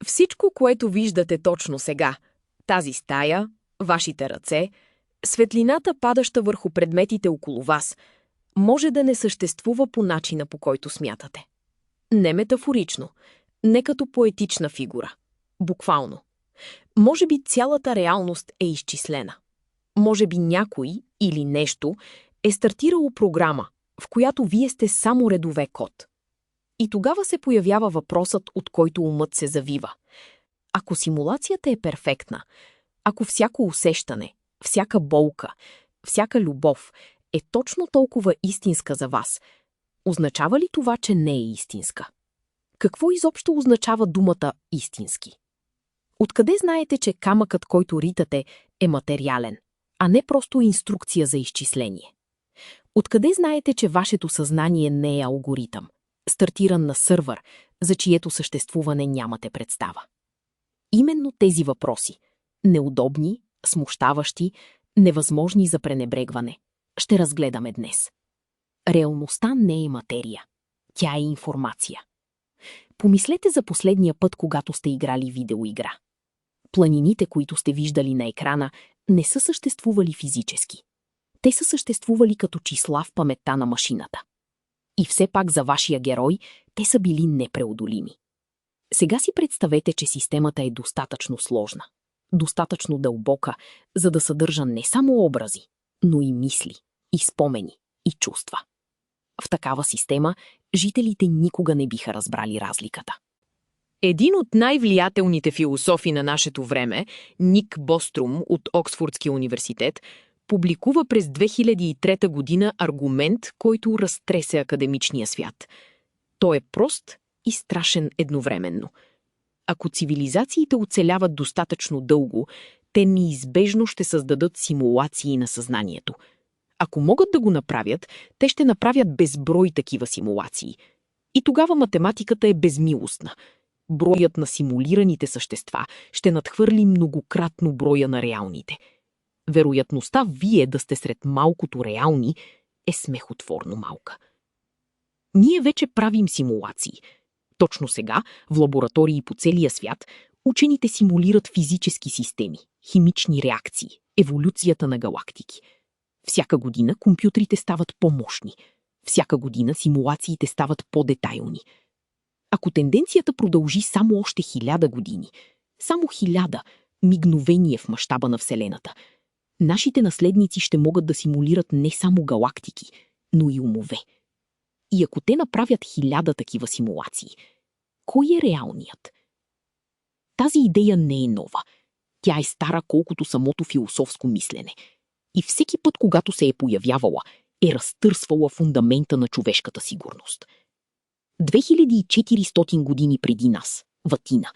Всичко, което виждате точно сега, тази стая, вашите ръце, светлината, падаща върху предметите около вас, може да не съществува по начина, по който смятате. Не метафорично, не като поетична фигура. Буквално. Може би цялата реалност е изчислена. Може би някой или нещо е стартирало програма, в която вие сте само редове код. И тогава се появява въпросът, от който умът се завива. Ако симулацията е перфектна, ако всяко усещане, всяка болка, всяка любов е точно толкова истинска за вас, означава ли това, че не е истинска? Какво изобщо означава думата истински? Откъде знаете, че камъкът, който ритате, е материален, а не просто инструкция за изчисление? Откъде знаете, че вашето съзнание не е алгоритъм, стартиран на сървър, за чието съществуване нямате представа? Именно тези въпроси, неудобни, смущаващи, невъзможни за пренебрегване, ще разгледаме днес. Реалността не е материя. Тя е информация. Помислете за последния път, когато сте играли видеоигра. Планините, които сте виждали на екрана, не са съществували физически. Те са съществували като числа в паметта на машината. И все пак за вашия герой те са били непреодолими. Сега си представете, че системата е достатъчно сложна, достатъчно дълбока, за да съдържа не само образи, но и мисли, и спомени, и чувства. В такава система жителите никога не биха разбрали разликата. Един от най-влиятелните философи на нашето време, Ник Бострум от Оксфордския университет, публикува през 2003 година аргумент, който разтресе академичния свят. Той е прост и страшен едновременно. Ако цивилизациите оцеляват достатъчно дълго, те неизбежно ще създадат симулации на съзнанието. Ако могат да го направят, те ще направят безброй такива симулации. И тогава математиката е безмилостна. Броят на симулираните същества ще надхвърли многократно броя на реалните. Вероятността вие да сте сред малкото реални е смехотворно малка. Ние вече правим симулации. Точно сега, в лаборатории по целия свят, учените симулират физически системи, химични реакции, еволюцията на галактики. Всяка година компютрите стават по-мощни. Всяка година симулациите стават по-детайлни. Ако тенденцията продължи само още 1000 години, само 1000 мигновение в мащаба на Вселената, нашите наследници ще могат да симулират не само галактики, но и умове. И ако те направят 1000 такива симулации, кой е реалният? Тази идея не е нова. Тя е стара колкото самото философско мислене. И всеки път, когато се е появявала, е разтърсвала фундамента на човешката сигурност. 2400 години преди нас, в Атина,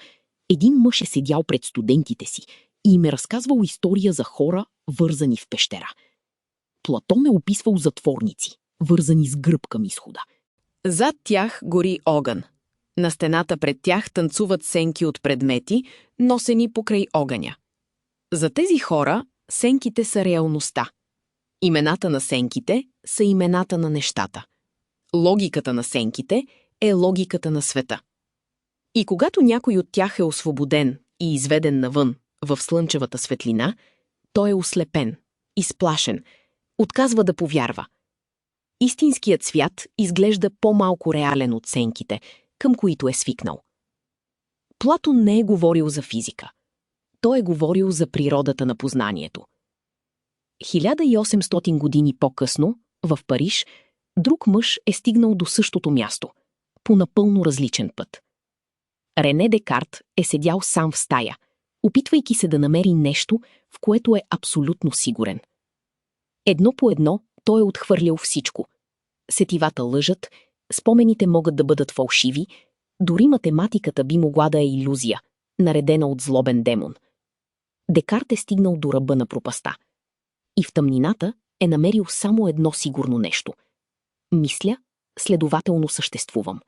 един мъж е седял пред студентите си и им е разказвал история за хора, вързани в пещера. Платон е описвал затворници, вързани с гръб към изхода. Зад тях гори огън. На стената пред тях танцуват сенки от предмети, носени покрай огъня. За тези хора сенките са реалността. Имената на сенките са имената на нещата. Логиката на сенките е логиката на света. И когато някой от тях е освободен и изведен навън в слънчевата светлина, той е ослепен, изплашен, отказва да повярва. Истинският свят изглежда по-малко реален от сенките, към които е свикнал. Платон не е говорил за физика. Той е говорил за природата на познанието. 1800 години по-късно, в Париж, друг мъж е стигнал до същото място, по напълно различен път. Рене Декарт е седял сам в стая, опитвайки се да намери нещо, в което е абсолютно сигурен. Едно по едно той е отхвърлял всичко. Сетивата лъжат, спомените могат да бъдат фалшиви, дори математиката би могла да е илюзия, наредена от злобен демон. Декарт е стигнал до ръба на пропаста. И в тъмнината е намерил само едно сигурно нещо. Мисля, следователно съществувам.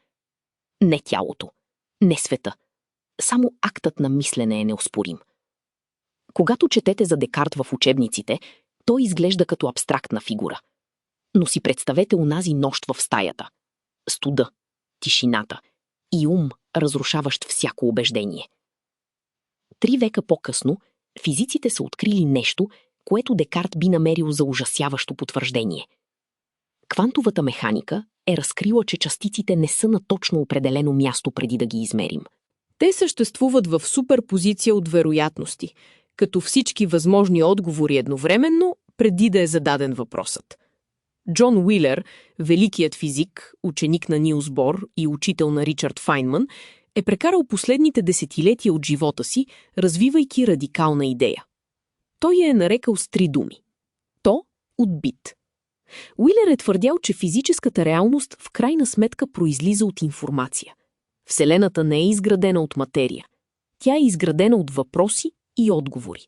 Не тялото, не света. Само актът на мислене е неоспорим. Когато четете за Декарт в учебниците, той изглежда като абстрактна фигура. Но си представете онази нощ в стаята. Студа, тишината и ум, разрушаващ всяко убеждение. 3 века по-късно физиците са открили нещо, което Декарт би намерил за ужасяващо потвърждение. Квантовата механика е разкрила, че частиците не са на точно определено място преди да ги измерим. Те съществуват в суперпозиция от вероятности, като всички възможни отговори едновременно, преди да е зададен въпросът. Джон Уилер, великият физик, ученик на Нилс Бор и учител на Ричард Файнман, е прекарал последните десетилетия от живота си, развивайки радикална идея. Той я е нарекал с 3 думи. То от бит. Уилер е твърдял, че физическата реалност в крайна сметка произлиза от информация. Вселената не е изградена от материя. Тя е изградена от въпроси и отговори.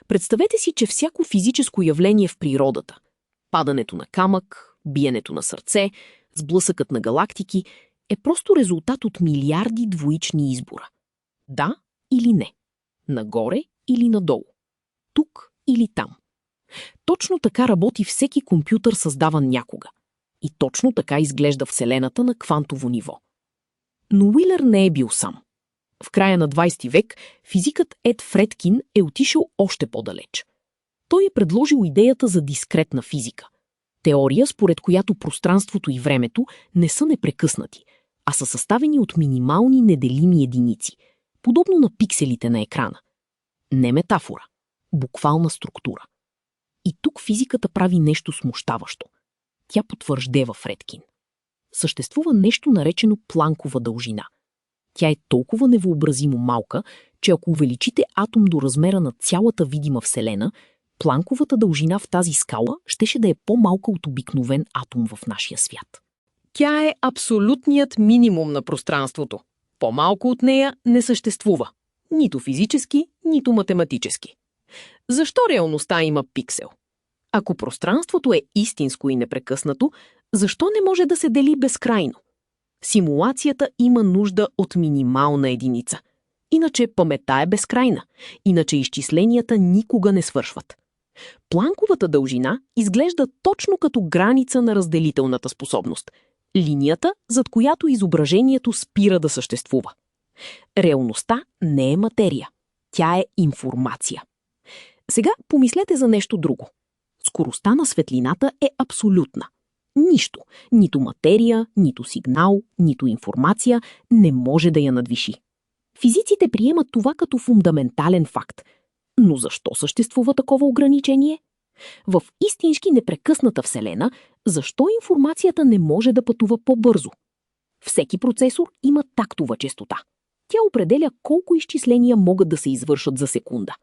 Представете си, че всяко физическо явление в природата – падането на камък, биенето на сърце, сблъсъкът на галактики – е просто резултат от милиарди двоични избора. Да или не. Нагоре или надолу. Тук или там. Точно така работи всеки компютър, създаван някога. И точно така изглежда Вселената на квантово ниво. Но Уилер не е бил сам. В края на 20 век физикът Ед Фредкин е отишъл още по-далеч. Той е предложил идеята за дискретна физика. Теория, според която пространството и времето не са непрекъснати, а са съставени от минимални неделими единици, подобно на пикселите на екрана. Не метафора, буквална структура. И тук физиката прави нещо смущаващо. Тя потвърждава Фредкин. Съществува нещо наречено Планкова дължина. Тя е толкова невъобразимо малка, че ако увеличите атом до размера на цялата видима Вселена, Планковата дължина в тази скала щеше да е по-малка от обикновен атом в нашия свят. Тя е абсолютният минимум на пространството. По-малко от нея не съществува. Нито физически, нито математически. Защо реалността има пиксел? Ако пространството е истинско и непрекъснато, защо не може да се дели безкрайно? Симулацията има нужда от минимална единица. Иначе паметта е безкрайна. Иначе изчисленията никога не свършват. Планковата дължина изглежда точно като граница на разделителната способност. Линията, зад която изображението спира да съществува. Реалността не е материя. Тя е информация. Сега помислете за нещо друго. Скоростта на светлината е абсолютна. Нищо, нито материя, нито сигнал, нито информация не може да я надвиши. Физиците приемат това като фундаментален факт. Но защо съществува такова ограничение? В истински непрекъсната Вселена, защо информацията не може да пътува по-бързо? Всеки процесор има тактова честота. Тя определя колко изчисления могат да се извършат за секунда.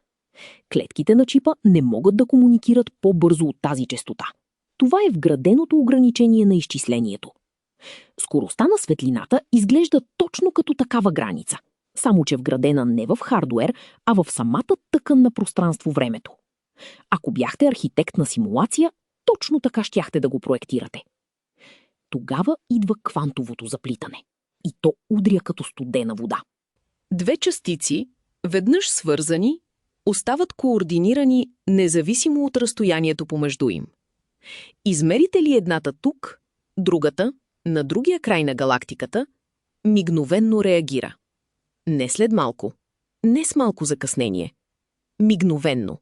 Клетките на чипа не могат да комуникират по-бързо от тази честота. Това е вграденото ограничение на изчислението. Скоростта на светлината изглежда точно като такава граница, само че вградена не в хардуер, а в самата тъкан на пространство-времето. Ако бяхте архитект на симулация, точно така щяхте да го проектирате. Тогава идва квантовото заплитане. И то удря като студена вода. Две частици, веднъж свързани, остават координирани независимо от разстоянието помежду им. Измерите ли едната тук, другата, на другия край на галактиката, мигновенно реагира. Не след малко, не с малко закъснение. Мигновенно.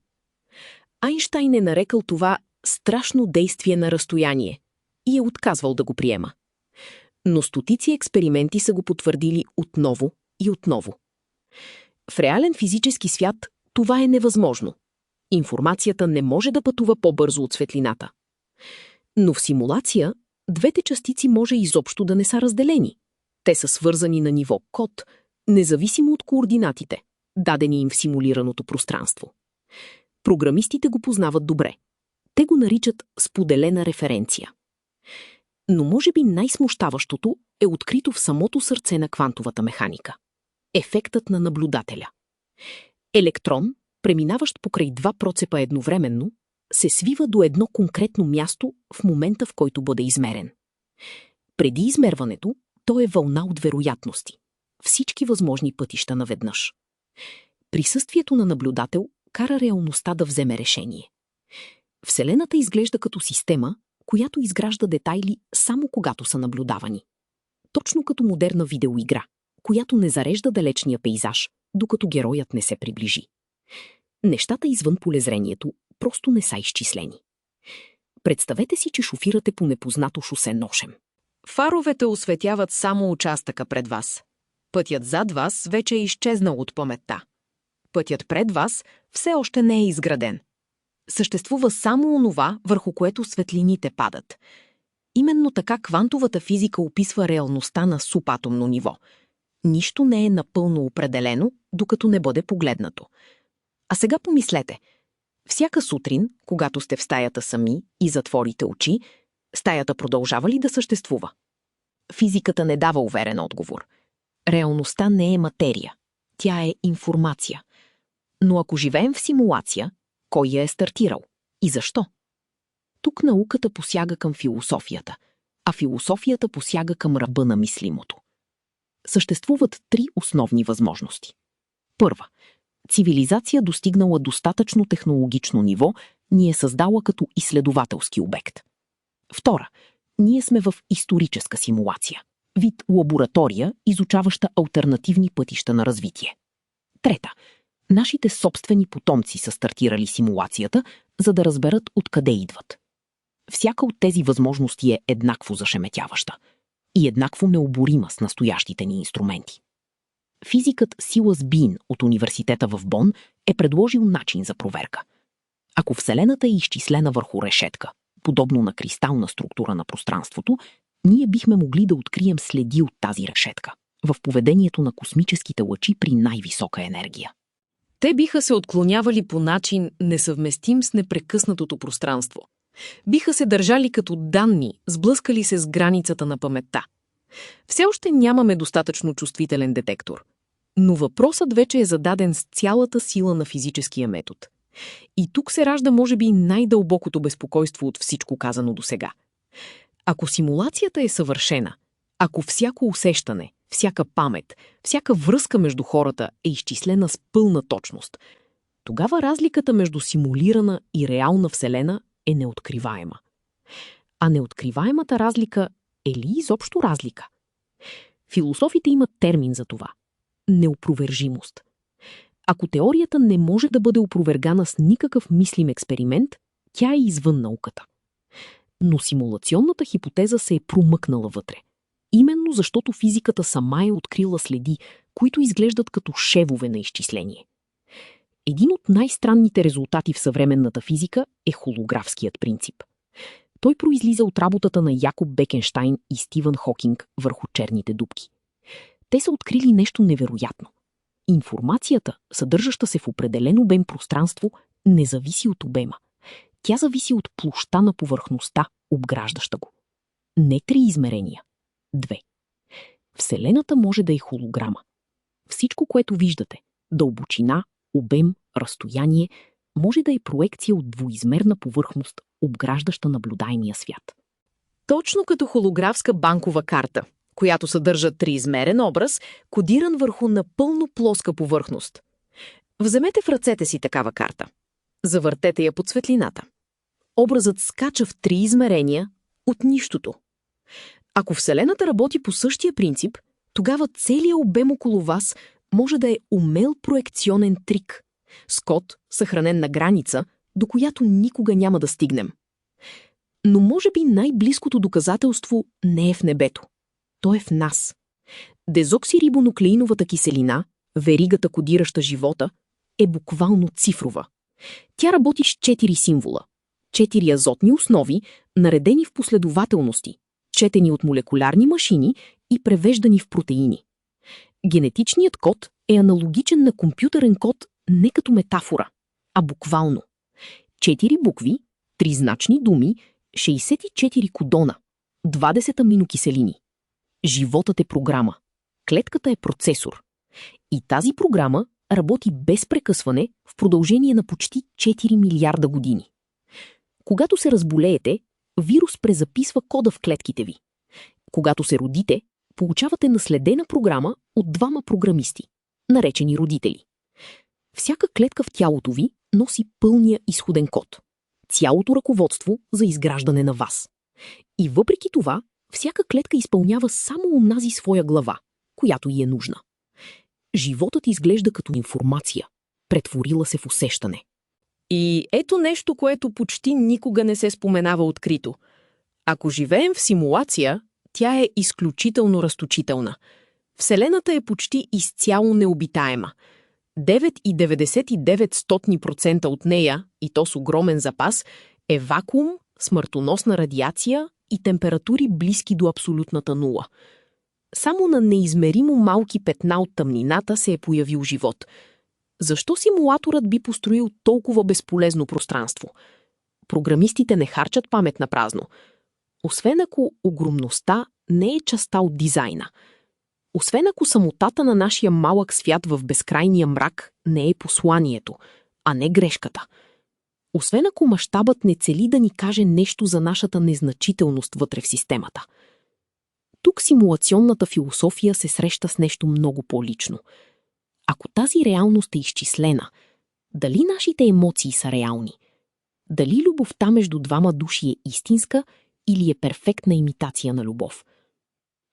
Айнщайн е нарекал това страшно действие на разстояние и е отказвал да го приема. Но стотици експерименти са го потвърдили отново и отново. В реален физически свят това е невъзможно. Информацията не може да пътува по-бързо от светлината. Но в симулация двете частици може изобщо да не са разделени. Те са свързани на ниво код, независимо от координатите, дадени им в симулираното пространство. Програмистите го познават добре. Те го наричат споделена референция. Но може би най-смущаващото е открито в самото сърце на квантовата механика. Ефектът на наблюдателя. Електрон, преминаващ покрай два процепа едновременно, се свива до едно конкретно място в момента, в който бъде измерен. Преди измерването, то е вълна от вероятности. Всички възможни пътища наведнъж. Присъствието на наблюдател кара реалността да вземе решение. Вселената изглежда като система, която изгражда детайли само когато са наблюдавани. Точно като модерна видеоигра, която не зарежда далечния пейзаж, докато героят не се приближи. Нещата извън полезрението просто не са изчислени. Представете си, че шофирате по непознато шосе нощем. Фаровете осветяват само участъка пред вас. Пътят зад вас вече е изчезнал от паметта. Пътят пред вас все още не е изграден. Съществува само онова, върху което светлините падат. Именно така квантовата физика описва реалността на субатомно ниво. Нищо не е напълно определено, докато не бъде погледнато. А сега помислете. Всяка сутрин, когато сте в стаята сами и затворите очи, стаята продължава ли да съществува? Физиката не дава уверен отговор. Реалността не е материя. Тя е информация. Но ако живеем в симулация, кой я е стартирал? И защо? Тук науката посяга към философията, а философията посяга към ръба на мислимото. Съществуват три основни възможности. Първа. Цивилизация достигнала достатъчно технологично ниво, ни е създала като изследователски обект. Втора. Ние сме в историческа симулация. Вид лаборатория, изучаваща алтернативни пътища на развитие. Трета. Нашите собствени потомци са стартирали симулацията, за да разберат откъде идват. Всяка от тези възможности е еднакво зашеметяваща и еднакво необорима с настоящите ни инструменти. Физикът Силас Бин от университета в Бон е предложил начин за проверка. Ако Вселената е изчислена върху решетка, подобно на кристална структура на пространството, ние бихме могли да открием следи от тази решетка в поведението на космическите лъчи при най-висока енергия. Те биха се отклонявали по начин несъвместим с непрекъснатото пространство. Биха се държали като данни, сблъскали се с границата на паметта. Все още нямаме достатъчно чувствителен детектор. Но въпросът вече е зададен с цялата сила на физическия метод. И тук се ражда може би най-дълбокото безпокойство от всичко казано досега. Ако симулацията е съвършена, ако всяко усещане, всяка памет, всяка връзка между хората е изчислена с пълна точност, тогава разликата между симулирана и реална Вселена е неоткриваема. А неоткриваемата разлика е ли изобщо разлика? Философите имат термин за това – неопровержимост. Ако теорията не може да бъде опровергана с никакъв мислим експеримент, тя е извън науката. Но симулационната хипотеза се е промъкнала вътре. Именно защото физиката сама е открила следи, които изглеждат като шевове на изчисление. Един от най-странните резултати в съвременната физика е холографският принцип. Той произлиза от работата на Якоб Бекенщайн и Стивън Хокинг върху черните дупки. Те са открили нещо невероятно. Информацията, съдържаща се в определен обем пространство, не зависи от обема. Тя зависи от площта на повърхността, обграждаща го. Не 3 измерения. 2. Вселената може да е холограма. Всичко, което виждате – дълбочина, обем, разстояние – може да е проекция от двуизмерна повърхност, обграждаща наблюдаемия свят. Точно като холографска банкова карта, която съдържа триизмерен образ, кодиран върху напълно плоска повърхност. Вземете в ръцете си такава карта. Завъртете я под светлината. Образът скача в 3 измерения от нищото. Ако Вселената работи по същия принцип, тогава целият обем около вас може да е умел проекционен трик, с код, съхранен на граница, до която никога няма да стигнем. Но може би най-близкото доказателство не е в небето. То е в нас. Дезоксирибонуклеиновата киселина, веригата кодираща живота, е буквално цифрова. Тя работи с 4 символа. 4 азотни основи, наредени в последователности, четени от молекулярни машини и превеждани в протеини. Генетичният код е аналогичен на компютърен код не като метафора, а буквално. 4 букви, 3 значни думи, 64 кодона, 20 аминокиселини. Животът е програма. Клетката е процесор. И тази програма работи без прекъсване в продължение на почти 4 милиарда години. Когато се разболеете, вирус презаписва кода в клетките ви. Когато се родите, получавате наследена програма от 2 програмисти, наречени родители. Всяка клетка в тялото ви носи пълния изходен код. Цялото ръководство за изграждане на вас. И въпреки това, всяка клетка изпълнява само онази своя глава, която й е нужна. Животът изглежда като информация, претворила се в усещане. И ето нещо, което почти никога не се споменава открито. Ако живеем в симулация, тя е изключително разточителна. Вселената е почти изцяло необитаема. 9,99% от нея, и то с огромен запас, е вакуум, смъртоносна радиация и температури близки до абсолютната нула. Само на неизмеримо малки петна от тъмнината се е появил живот. Защо симулаторът би построил толкова безполезно пространство? Програмистите не харчат памет на празно. Освен ако огромността не е частта от дизайна. Освен ако самотата на нашия малък свят в безкрайния мрак не е посланието, а не грешката. Освен ако мащабът не цели да ни каже нещо за нашата незначителност вътре в системата. Тук симулационната философия се среща с нещо много по-лично. Ако тази реалност е изчислена, дали нашите емоции са реални? Дали любовта между двама души е истинска или е перфектна имитация на любов?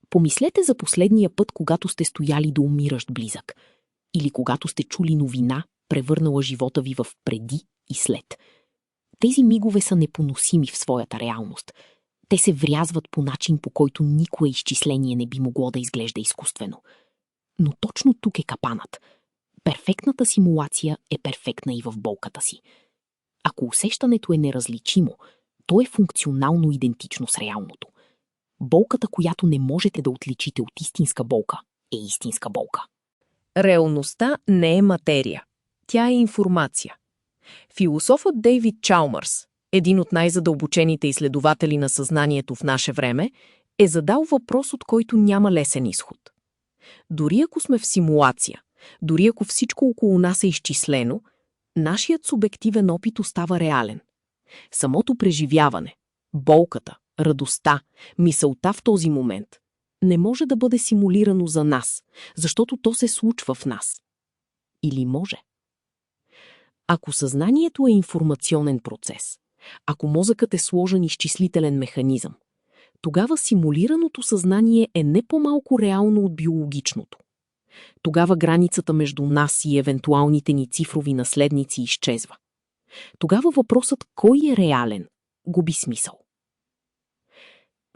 Помислете за последния път, когато сте стояли до умиращ близък. Или когато сте чули новина, превърнала живота ви в преди и след. Тези мигове са непоносими в своята реалност. Те се врязват по начин, по който никое изчисление не би могло да изглежда изкуствено. Но точно тук е капанът. Перфектната симулация е перфектна и в болката си. Ако усещането е неразличимо, то е функционално идентично с реалното. Болката, която не можете да отличите от истинска болка, е истинска болка. Реалността не е материя. Тя е информация. Философът Дейвид Чалмърс, един от най-задълбочените изследователи на съзнанието в наше време, е задал въпрос, от който няма лесен изход. Дори ако сме в симулация, дори ако всичко около нас е изчислено, нашият субективен опит остава реален. Самото преживяване, болката, радостта, мисълта в този момент не може да бъде симулирано за нас, защото то се случва в нас. Или може? Ако съзнанието е информационен процес, ако мозъкът е сложен изчислителен механизъм, тогава симулираното съзнание е не по-малко реално от биологичното. Тогава границата между нас и евентуалните ни цифрови наследници изчезва. Тогава въпросът кой е реален губи смисъл.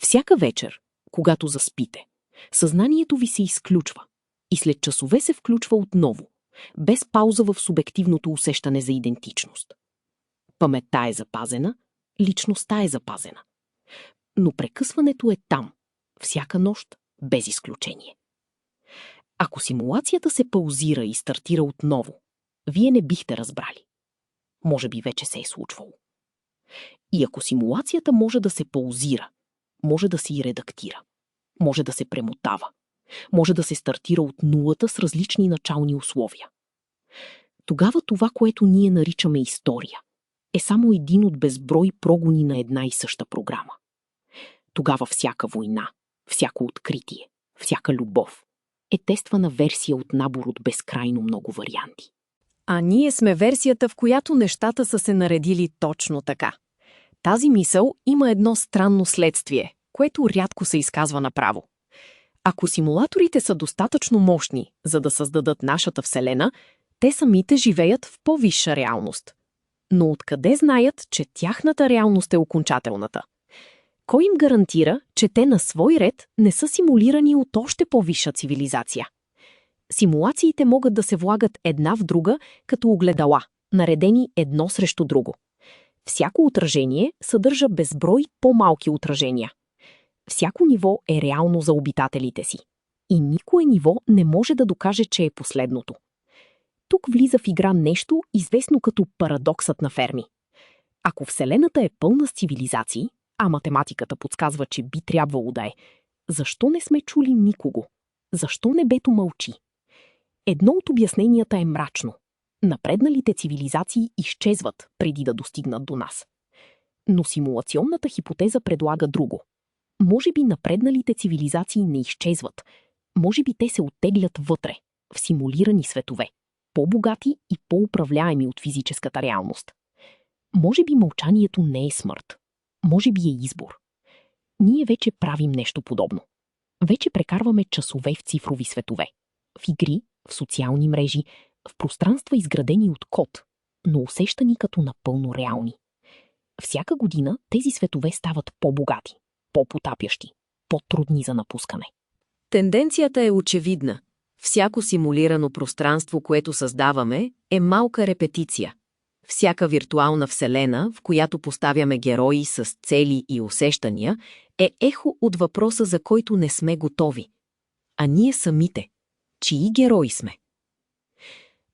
Всяка вечер, когато заспите, съзнанието ви се изключва и след часове се включва отново, без пауза в субективното усещане за идентичност. Паметта е запазена, личността е запазена. Но прекъсването е там, всяка нощ, без изключение. Ако симулацията се паузира и стартира отново, вие не бихте разбрали. Може би вече се е случвало. И ако симулацията може да се паузира, може да се и редактира, може да се премотава, може да се стартира от нулата с различни начални условия. Тогава това, което ние наричаме история, е само един от безброй прогони на една и съща програма. Тогава всяка война, всяко откритие, всяка любов е тествана версия от набор от безкрайно много варианти. А ние сме версията, в която нещата са се наредили точно така. Тази мисъл има едно странно следствие, което рядко се изказва направо. Ако симулаторите са достатъчно мощни, за да създадат нашата Вселена, те самите живеят в по-висша реалност. Но откъде знаят, че тяхната реалност е окончателната? Кой им гарантира, че те на свой ред не са симулирани от още по-висша цивилизация? Симулациите могат да се влагат една в друга като огледала, наредени едно срещу друго. Всяко отражение съдържа безброй по-малки отражения. Всяко ниво е реално за обитателите си. И никое ниво не може да докаже, че е последното. Тук влиза в игра нещо, известно като парадоксът на Ферми. Ако Вселената е пълна с цивилизации, а математиката подсказва, че би трябвало да е, защо не сме чули никого? Защо небето мълчи? Едно от обясненията е мрачно. Напредналите цивилизации изчезват преди да достигнат до нас. Но симулационната хипотеза предлага друго. Може би напредналите цивилизации не изчезват. Може би те се оттеглят вътре, в симулирани светове, по-богати и по-управляеми от физическата реалност. Може би мълчанието не е смърт. Може би е избор. Ние вече правим нещо подобно. Вече прекарваме часове в цифрови светове. В игри, в социални мрежи, в пространства изградени от код, но усещани като напълно реални. Всяка година тези светове стават по-богати, по-потапящи, по-трудни за напускане. Тенденцията е очевидна. Всяко симулирано пространство, което създаваме, е малка репетиция. Всяка виртуална вселена, в която поставяме герои с цели и усещания, е ехо от въпроса, за който не сме готови. А ние самите, чии герои сме?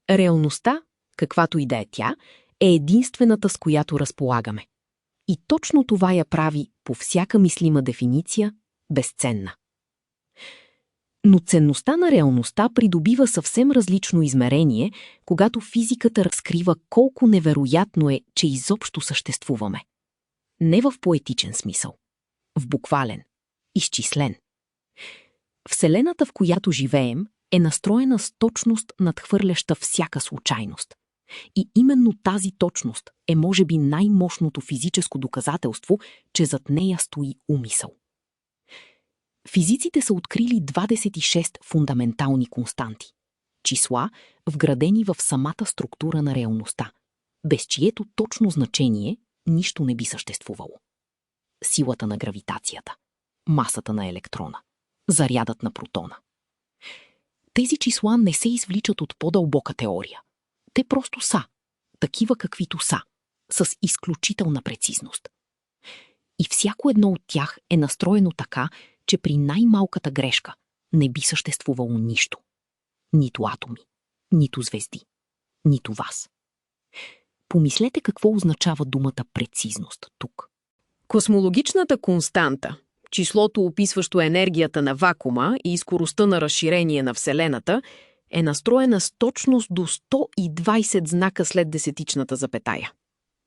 Реалността, каквато и да е тя, е единствената, с която разполагаме. И точно това я прави, по всяка мислима дефиниция, безценна. Но ценността на реалността придобива съвсем различно измерение, когато физиката разкрива колко невероятно е, че изобщо съществуваме. Не в поетичен смисъл, в буквален, изчислен. Вселената, в която живеем, е настроена с точност, надхвърляща всяка случайност. И именно тази точност е може би най-мощното физическо доказателство, че зад нея стои умисъл. Физиците са открили 26 фундаментални константи – числа, вградени в самата структура на реалността, без чието точно значение нищо не би съществувало. Силата на гравитацията, масата на електрона, зарядът на протона. Тези числа не се извличат от по-дълбока теория. Те просто са, такива каквито са, с изключителна прецизност. И всяко едно от тях е настроено така, че при най-малката грешка не би съществувало нищо. Нито атоми, нито звезди, нито вас. Помислете какво означава думата прецизност тук. Космологичната константа, числото описващо енергията на вакуума и скоростта на разширение на Вселената, е настроена с точност до 120 знака след десетичната запетая.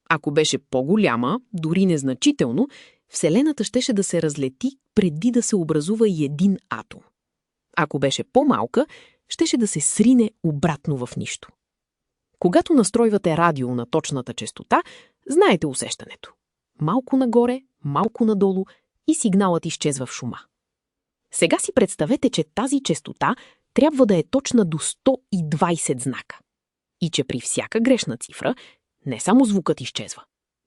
Ако беше по-голяма, дори незначително, Вселената щеше да се разлети преди да се образува и един атом. Ако беше по-малка, щеше да се срине обратно в нищо. Когато настройвате радио на точната честота, знаете усещането. Малко нагоре, малко надолу и сигналът изчезва в шума. Сега си представете, че тази честота трябва да е точна до 120 знака. И че при всяка грешна цифра не само звукът изчезва,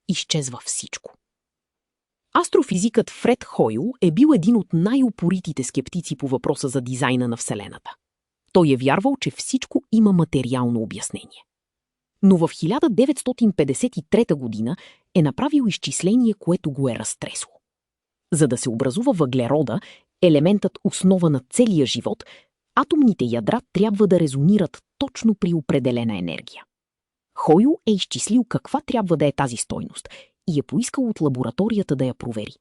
изчезва всичко. Астрофизикът Фред Хойл е бил един от най-упоритите скептици по въпроса за дизайна на Вселената. Той е вярвал, че всичко има материално обяснение. Но в 1953 година е направил изчисление, което го е разтресло. За да се образува въглерода, елементът основа на целия живот, атомните ядра трябва да резонират точно при определена енергия. Хойл е изчислил каква трябва да е тази стойност и е поискал от лабораторията да я провери.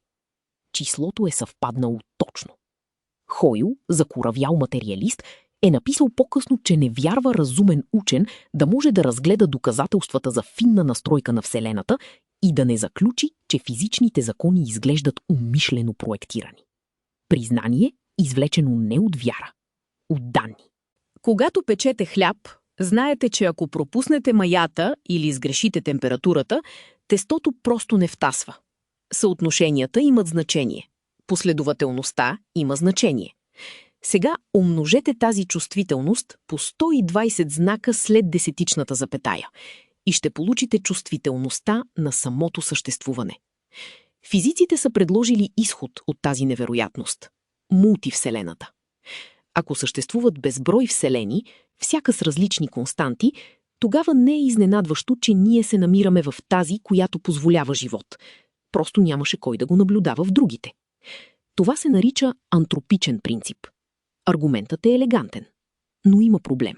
Числото е съвпаднало точно. Хойл, закоравял материалист, е написал по-късно, че не вярва разумен учен да може да разгледа доказателствата за финна настройка на Вселената и да не заключи, че физичните закони изглеждат умишлено проектирани. Признание, извлечено не от вяра, от данни. Когато печете хляб, знаете, че ако пропуснете маята или сгрешите температурата, тестото просто не втасва. Съотношенията имат значение. Последователността има значение. Сега умножете тази чувствителност по 120 знака след десетичната запетая и ще получите чувствителността на самото съществуване. Физиците са предложили изход от тази невероятност – мултивселената. Ако съществуват безброй вселени, всяка с различни константи, тогава не е изненадващо, че ние се намираме в тази, която позволява живот. Просто нямаше кой да го наблюдава в другите. Това се нарича антропичен принцип. Аргументът е елегантен, но има проблем.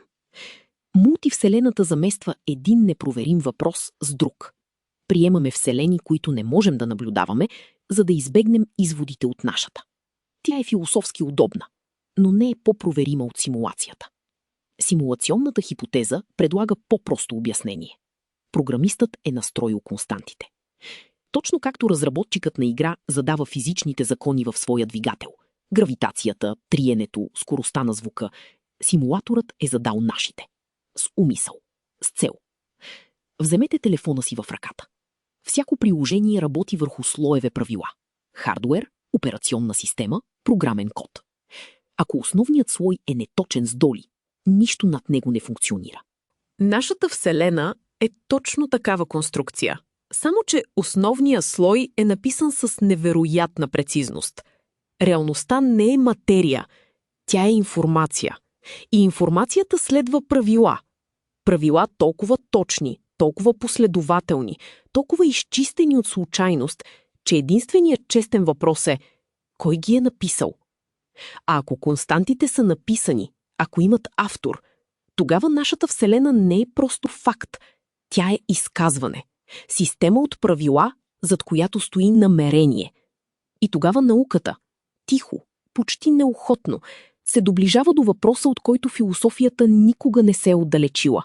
Мултивселената замества един непроверим въпрос с друг. Приемаме вселени, които не можем да наблюдаваме, за да избегнем изводите от нашата. Тя е философски удобна, но не е по-проверима от симулацията. Симулационната хипотеза предлага по-просто обяснение. Програмистът е настроил константите. Точно както разработчикът на игра задава физичните закони в своя двигател – гравитацията, триенето, скоростта на звука, симулаторът е задал нашите. С умисъл, с цел. Вземете телефона си в ръката. Всяко приложение работи върху слоеве правила – хардуер, операционна система, програмен код. Ако основният слой е неточен с доли, нищо над него не функционира. Нашата Вселена е точно такава конструкция. Само че основният слой е написан с невероятна прецизност. Реалността не е материя, тя е информация. И информацията следва правила. Правила толкова точни, толкова последователни, толкова изчистени от случайност, че единственият честен въпрос е: кой ги е написал? А ако константите са написани, ако имат автор, тогава нашата Вселена не е просто факт, тя е изказване. Система от правила, зад която стои намерение. И тогава науката, тихо, почти неохотно, се доближава до въпроса, от който философията никога не се е отдалечила.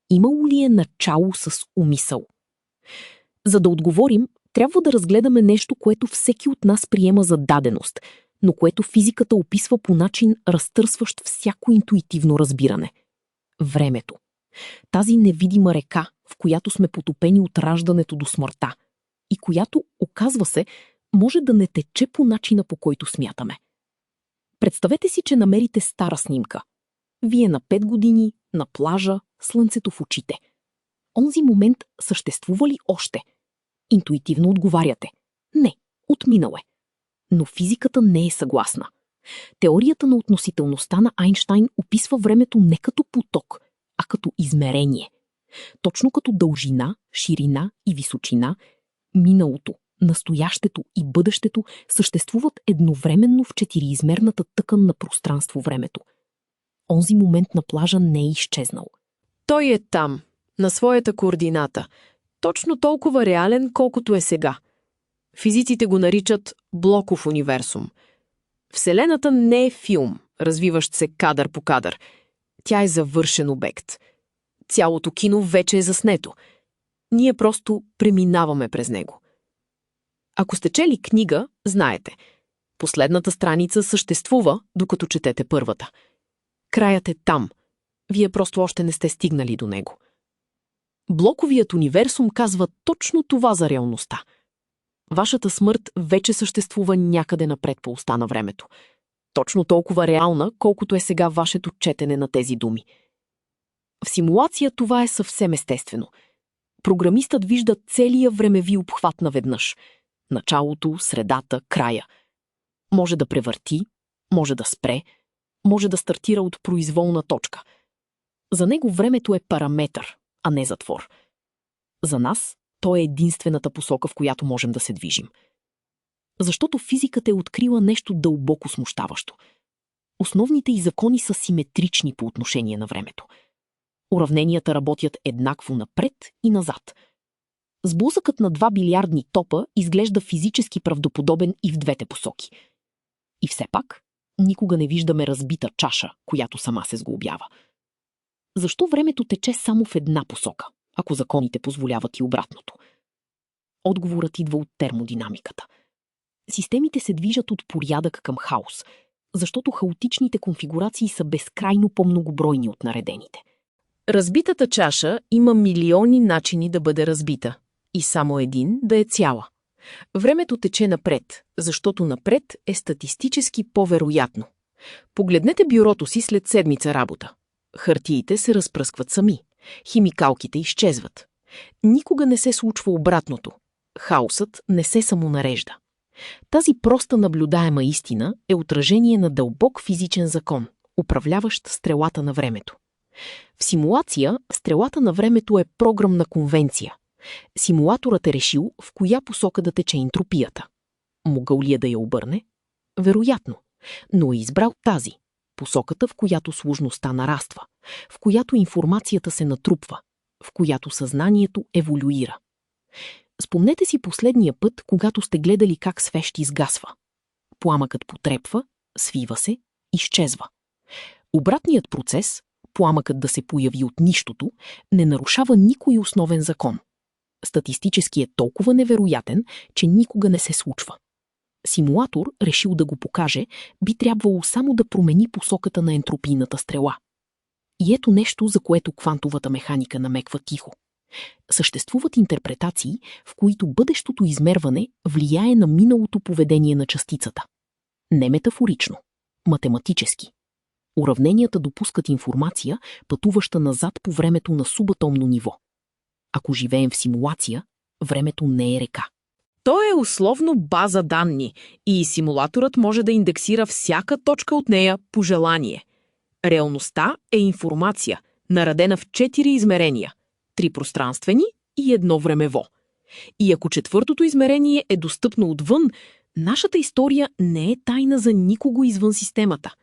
Имало ли е начало с умисъл? За да отговорим, трябва да разгледаме нещо, което всеки от нас приема за даденост, но което физиката описва по начин, разтърсващ всяко интуитивно разбиране. Времето. Тази невидима река, в която сме потопени от раждането до смъртта и която, оказва се, може да не тече по начина, по който смятаме. Представете си, че намерите стара снимка. Вие на 5 години, на плажа, слънцето в очите. Онзи момент съществува ли още? Интуитивно отговаряте: не, отминал е. Но физиката не е съгласна. Теорията на относителността на Айнщайн описва времето не като поток, а като измерение. Точно като дължина, ширина и височина, миналото, настоящето и бъдещето съществуват едновременно в четириизмерната тъкан на пространство-времето. Онзи момент на плажа не е изчезнал. Той е там, на своята координата. Точно толкова реален, колкото е сега. Физиците го наричат блоков универсум. Вселената не е филм, развиващ се кадър по кадър. Тя е завършен обект. Цялото кино вече е заснето. Ние просто преминаваме през него. Ако сте чели книга, знаете, последната страница съществува, докато четете първата. Краят е там. Вие просто още не сте стигнали до него. Блоковият универсум казва точно това за реалността. Вашата смърт вече съществува някъде напред по оста на времето. Точно толкова реална, колкото е сега вашето четене на тези думи. В симулация това е съвсем естествено. Програмистът вижда целия времеви обхват наведнъж. Началото, средата, края. Може да превърти, може да спре, може да стартира от произволна точка. За него времето е параметър, а не затвор. За нас то е единствената посока, в която можем да се движим. Защото физиката е открила нещо дълбоко смущаващо. Основните й закони са симетрични по отношение на времето. Уравненията работят еднакво напред и назад. Сблъсъкът на 2 билиардни топа изглежда физически правдоподобен и в двете посоки. И все пак, никога не виждаме разбита чаша, която сама се сглобява. Защо времето тече само в една посока, ако законите позволяват и обратното? Отговорът идва от термодинамиката. Системите се движат от порядък към хаос, защото хаотичните конфигурации са безкрайно по-многобройни от наредените. Разбитата чаша има милиони начини да бъде разбита и само един да е цяла. Времето тече напред, защото напред е статистически по-вероятно. Погледнете бюрото си след седмица работа. Хартиите се разпръскват сами. Химикалките изчезват. Никога не се случва обратното. Хаосът не се самонарежда. Тази проста наблюдаема истина е отражение на дълбок физичен закон, управляващ стрелата на времето. В симулация стрелата на времето е програмна конвенция. Симулаторът е решил в коя посока да тече ентропията. Могъл ли е да я обърне? Вероятно. Но е избрал тази. Посоката, в която сложността нараства, в която информацията се натрупва, в която съзнанието еволюира. Спомнете си последния път, когато сте гледали как свещ изгасва. Пламъкът потрепва, свива се, изчезва. Обратният процес, пламъкът да се появи от нищото, не нарушава никой основен закон. Статистически е толкова невероятен, че никога не се случва. Симулатор, решил да го покаже, би трябвало само да промени посоката на ентропийната стрела. И ето нещо, за което квантовата механика намеква тихо. Съществуват интерпретации, в които бъдещото измерване влияе на миналото поведение на частицата. Не метафорично, математически. Уравненията допускат информация, пътуваща назад по времето на субатомно ниво. Ако живеем в симулация, времето не е река. То е условно база данни и симулаторът може да индексира всяка точка от нея по желание. Реалността е информация, наредена в 4 измерения – 3 пространствени и 1 времево. И ако четвъртото измерение е достъпно отвън, нашата история не е тайна за никого извън системата.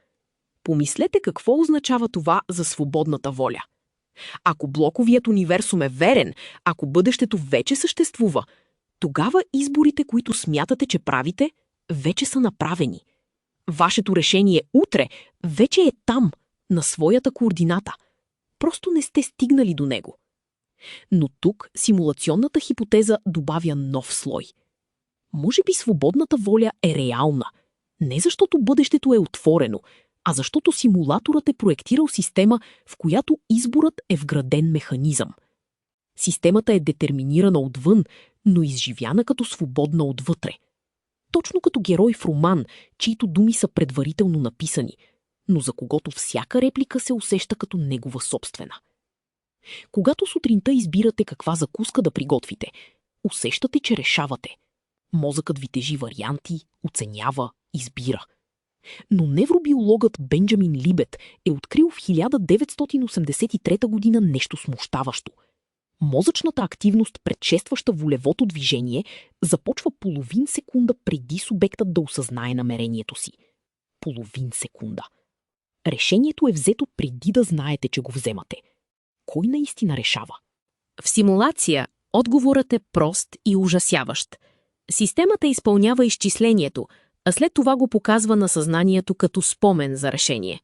Помислете какво означава това за свободната воля. Ако блоковият универсум е верен, ако бъдещето вече съществува, тогава изборите, които смятате, че правите, вече са направени. Вашето решение утре вече е там, на своята координата. Просто не сте стигнали до него. Но тук симулационната хипотеза добавя нов слой. Може би свободната воля е реална. Не защото бъдещето е отворено, а защото симулаторът е проектирал система, в която изборът е вграден механизъм. Системата е детерминирана отвън, но изживяна като свободна отвътре. Точно като герой в роман, чието думи са предварително написани, но за когото всяка реплика се усеща като негова собствена. Когато сутринта избирате каква закуска да приготвите, усещате, че решавате. Мозъкът ви тежи варианти, оценява, избира. Но невробиологът Бенджамин Либет е открил в 1983 година нещо смущаващо. Мозъчната активност, предшестваща волевото движение, започва половин секунда преди субектът да осъзнае намерението си. Половин секунда. Решението е взето преди да знаете, че го вземате. Кой наистина решава? В симулация отговорът е прост и ужасяващ. Системата изпълнява изчислението, а след това го показва на съзнанието като спомен за решение.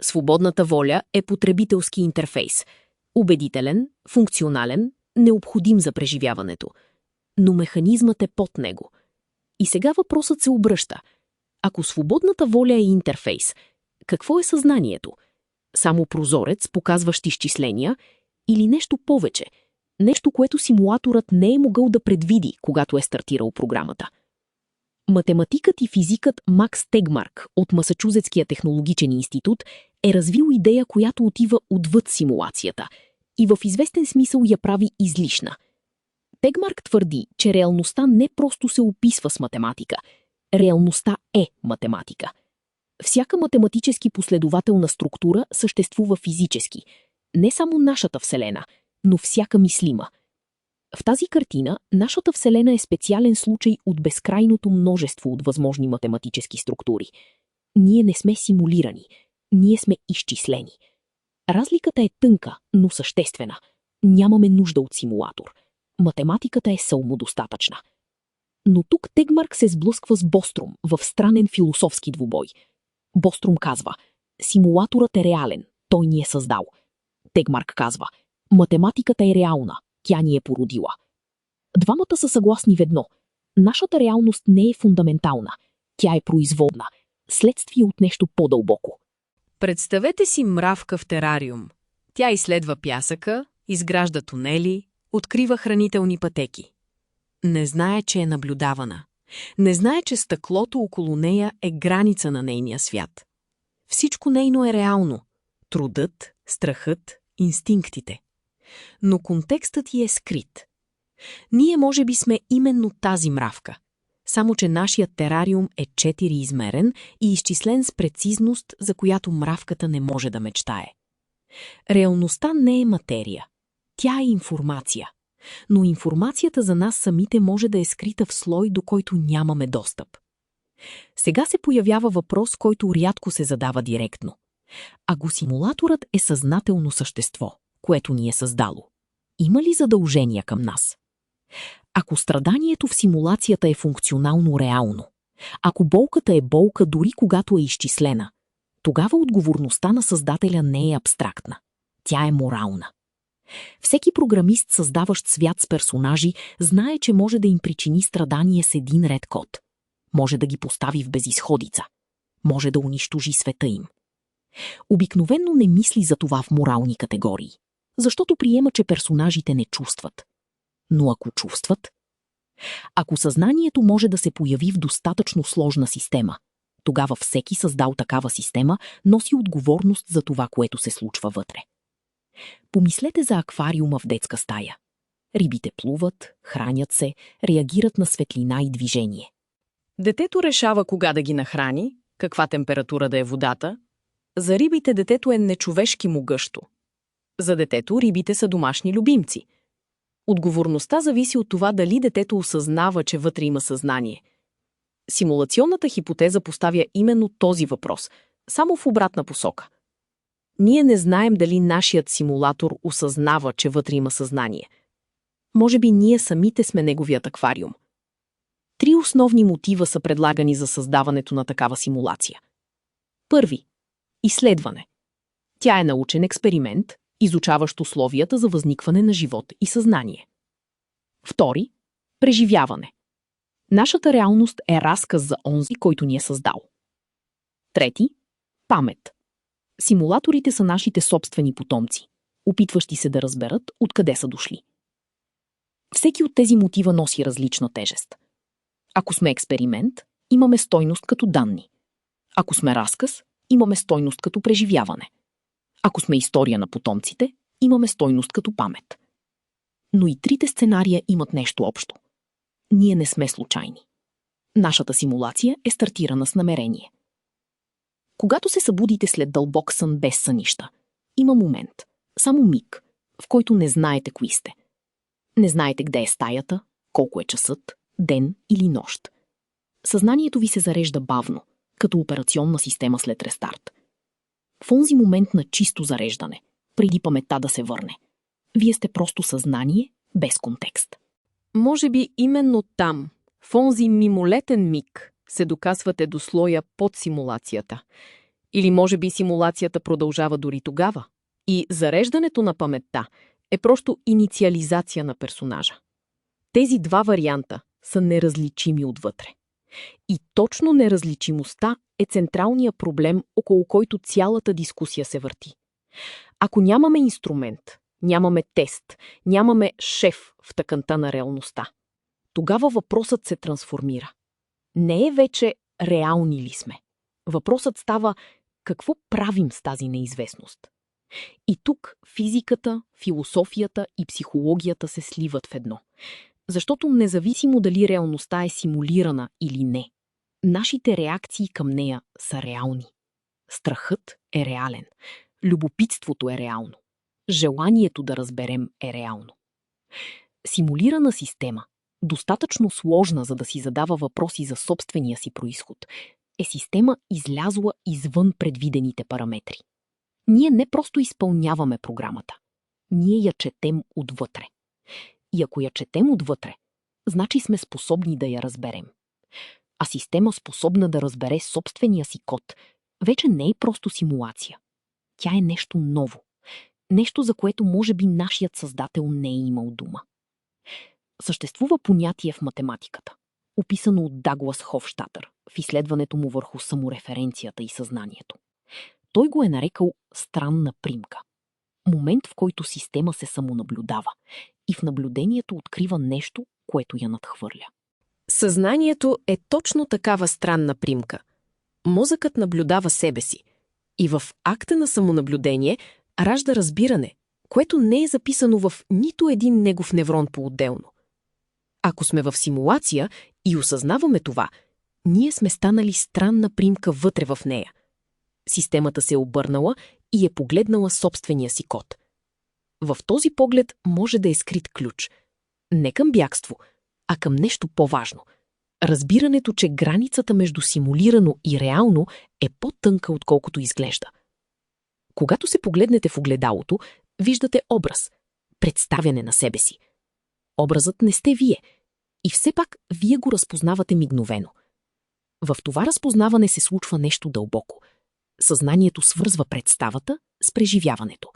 Свободната воля е потребителски интерфейс. Убедителен, функционален, необходим за преживяването. Но механизмът е под него. И сега въпросът се обръща. Ако свободната воля е интерфейс, какво е съзнанието? Само прозорец, показващ изчисления, или нещо повече? Нещо, което симулаторът не е могъл да предвиди, когато е стартирал програмата. Математикът и физикът Макс Тегмарк от Масачузетския технологичен институт е развил идея, която отива отвъд симулацията и в известен смисъл я прави излишна. Тегмарк твърди, че реалността не просто се описва с математика. Реалността е математика. Всяка математически последователна структура съществува физически. Не само нашата Вселена, но всяка мислима. В тази картина нашата Вселена е специален случай от безкрайното множество от възможни математически структури. Ние не сме симулирани. Ние сме изчислени. Разликата е тънка, но съществена. Нямаме нужда от симулатор. Математиката е самодостатъчна. Но тук Тегмарк се сблъсква с Бострум в странен философски двубой. Бострум казва: симулаторът е реален, той ни е създал. Тегмарк казва: математиката е реална, тя ни е породила. Двамата са съгласни в едно. Нашата реалност не е фундаментална, тя е производна, следствие от нещо по-дълбоко. Представете си мравка в терариум. Тя изследва пясъка, изгражда тунели, открива хранителни пътеки. Не знае, че е наблюдавана. Не знае, че стъклото около нея е граница на нейния свят. Всичко нейно е реално. Трудът, страхът, инстинктите. Но контекстът й е скрит. Ние може би сме именно тази мравка. Само че нашият терариум е 4-измерен и изчислен с прецизност, за която мравката не може да мечтае. Реалността не е материя. Тя е информация. Но информацията за нас самите може да е скрита в слой, до който нямаме достъп. Сега се появява въпрос, който рядко се задава директно. Ако симулаторът е съзнателно същество, което ни е създало, има ли задължения към нас? Ако страданието в симулацията е функционално реално, ако болката е болка дори когато е изчислена, тогава отговорността на създателя не е абстрактна. Тя е морална. Всеки програмист, създаващ свят с персонажи, знае, че може да им причини страдание с един ред код. Може да ги постави в безизходица. Може да унищожи света им. Обикновено не мисли за това в морални категории, защото приема, че персонажите не чувстват. Но ако чувстват, ако съзнанието може да се появи в достатъчно сложна система, Тогава всеки създал такава система носи отговорност за това, което се случва вътре. Помислете за аквариума в детска стая. Рибите плуват, хранят се, реагират на светлина и движение. Детето решава кога да ги нахрани, каква температура да е водата. За рибите детето е нечовешки могъщо. За детето рибите са домашни любимци. Отговорността зависи от това дали детето осъзнава, че вътре има съзнание. Симулационната хипотеза поставя именно този въпрос, само в обратна посока. Ние не знаем дали нашият симулатор осъзнава, че вътре има съзнание. Може би ние самите сме неговият аквариум. 3 основни мотива са предлагани за създаването на такава симулация. Първи – изследване. Тя е научен експеримент, изучаващ условията за възникване на живот и съзнание. Втори – преживяване. Нашата реалност е разказ за онзи, който ни е създал. Трети – памет. Симулаторите са нашите собствени потомци, опитващи се да разберат откъде са дошли. Всеки от тези мотива носи различна тежест. Ако сме експеримент, имаме стойност като данни. Ако сме разказ, имаме стойност като преживяване. Ако сме история на потомците, имаме стойност като памет. Но и трите сценария имат нещо общо. Ние не сме случайни. Нашата симулация е стартирана с намерение. Когато се събудите след дълбок сън без сънища, има момент, само миг, в който не знаете кои сте. Не знаете къде е стаята, колко е часът, ден или нощ. Съзнанието ви се зарежда бавно, като операционна система след рестарт. В онзи момент на чисто зареждане, преди паметта да се върне, вие сте просто съзнание без контекст. Може би именно там, в онзи мимолетен миг, се докасвате до слоя под симулацията. Или може би симулацията продължава дори тогава. И зареждането на паметта е просто инициализация на персонажа. Тези два варианта са неразличими отвътре. И точно неразличимостта е централният проблем, около който цялата дискусия се върти. Ако нямаме инструмент, нямаме тест, нямаме шеф в тъканта на реалността, тогава въпросът се трансформира. Не е вече реални ли сме. Въпросът става какво правим с тази неизвестност. И тук физиката, философията и психологията се сливат в едно. Защото независимо дали реалността е симулирана или не, нашите реакции към нея са реални. Страхът е реален. Любопитството е реално. Желанието да разберем е реално. Симулирана система, достатъчно сложна, за да си задава въпроси за собствения си произход, е система излязла извън предвидените параметри. Ние не просто изпълняваме програмата. Ние я четем отвътре. И ако я четем отвътре, значи сме способни да я разберем. А система, способна да разбере собствения си код, вече не е просто симулация. Тя е нещо ново. Нещо, за което може би нашият създател не е имал дума. Съществува понятие в математиката, описано от Даглас Хофщатър в изследването му върху самореференцията и съзнанието. Той го е нарекал странна примка. Момент, в който система се самонаблюдава и в наблюдението открива нещо, което я надхвърля. Съзнанието е точно такава странна примка. Мозъкът наблюдава себе си и в акта на самонаблюдение ражда разбиране, което не е записано в нито един негов неврон по-отделно. Ако сме в симулация и осъзнаваме това, ние сме станали странна примка вътре в нея. Системата се е обърнала и е погледнала собствения си код. В този поглед може да е скрит ключ. Не към бягство, а към нещо по-важно. Разбирането, че границата между симулирано и реално е по-тънка, отколкото изглежда. Когато се погледнете в огледалото, виждате образ, представяне на себе си. Образът не сте вие. И все пак вие го разпознавате мигновено. В това разпознаване се случва нещо дълбоко. Съзнанието свързва представата с преживяването.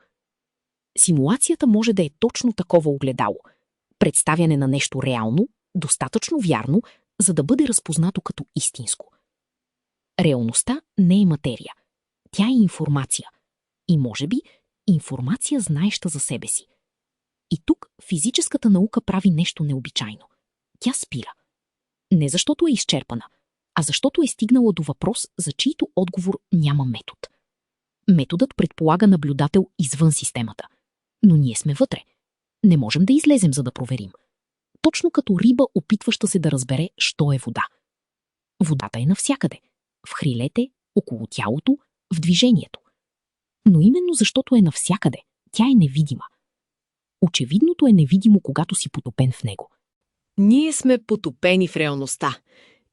Симулацията може да е точно такова огледало. Представяне на нещо реално, достатъчно вярно, за да бъде разпознато като истинско. Реалността не е материя. Тя е информация. И може би информация, знаеща за себе си. И тук физическата наука прави нещо необичайно. Тя спира. Не защото е изчерпана, а защото е стигнала до въпрос, за чийто отговор няма метод. Методът предполага наблюдател извън системата, но ние сме вътре. Не можем да излезем, за да проверим. Точно като риба, опитваща се да разбере, що е вода. Водата е навсякъде. В хрилете, около тялото, в движението. Но именно защото е навсякъде, тя е невидима. Очевидното е невидимо, когато си потопен в него. Ние сме потопени в реалността.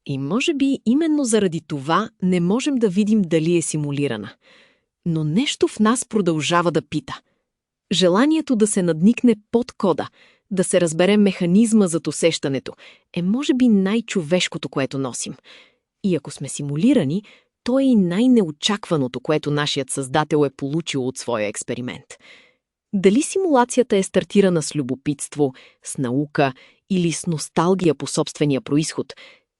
И може би именно заради това не можем да видим дали е симулирана. Но нещо в нас продължава да пита. Желанието да се надникне под кода, да се разбере механизма зад усещането, е може би най-човешкото, което носим. И ако сме симулирани, то е и най-неочакваното, което нашият създател е получил от своя експеримент. Дали симулацията е стартирана с любопитство, с наука или с носталгия по собствения произход,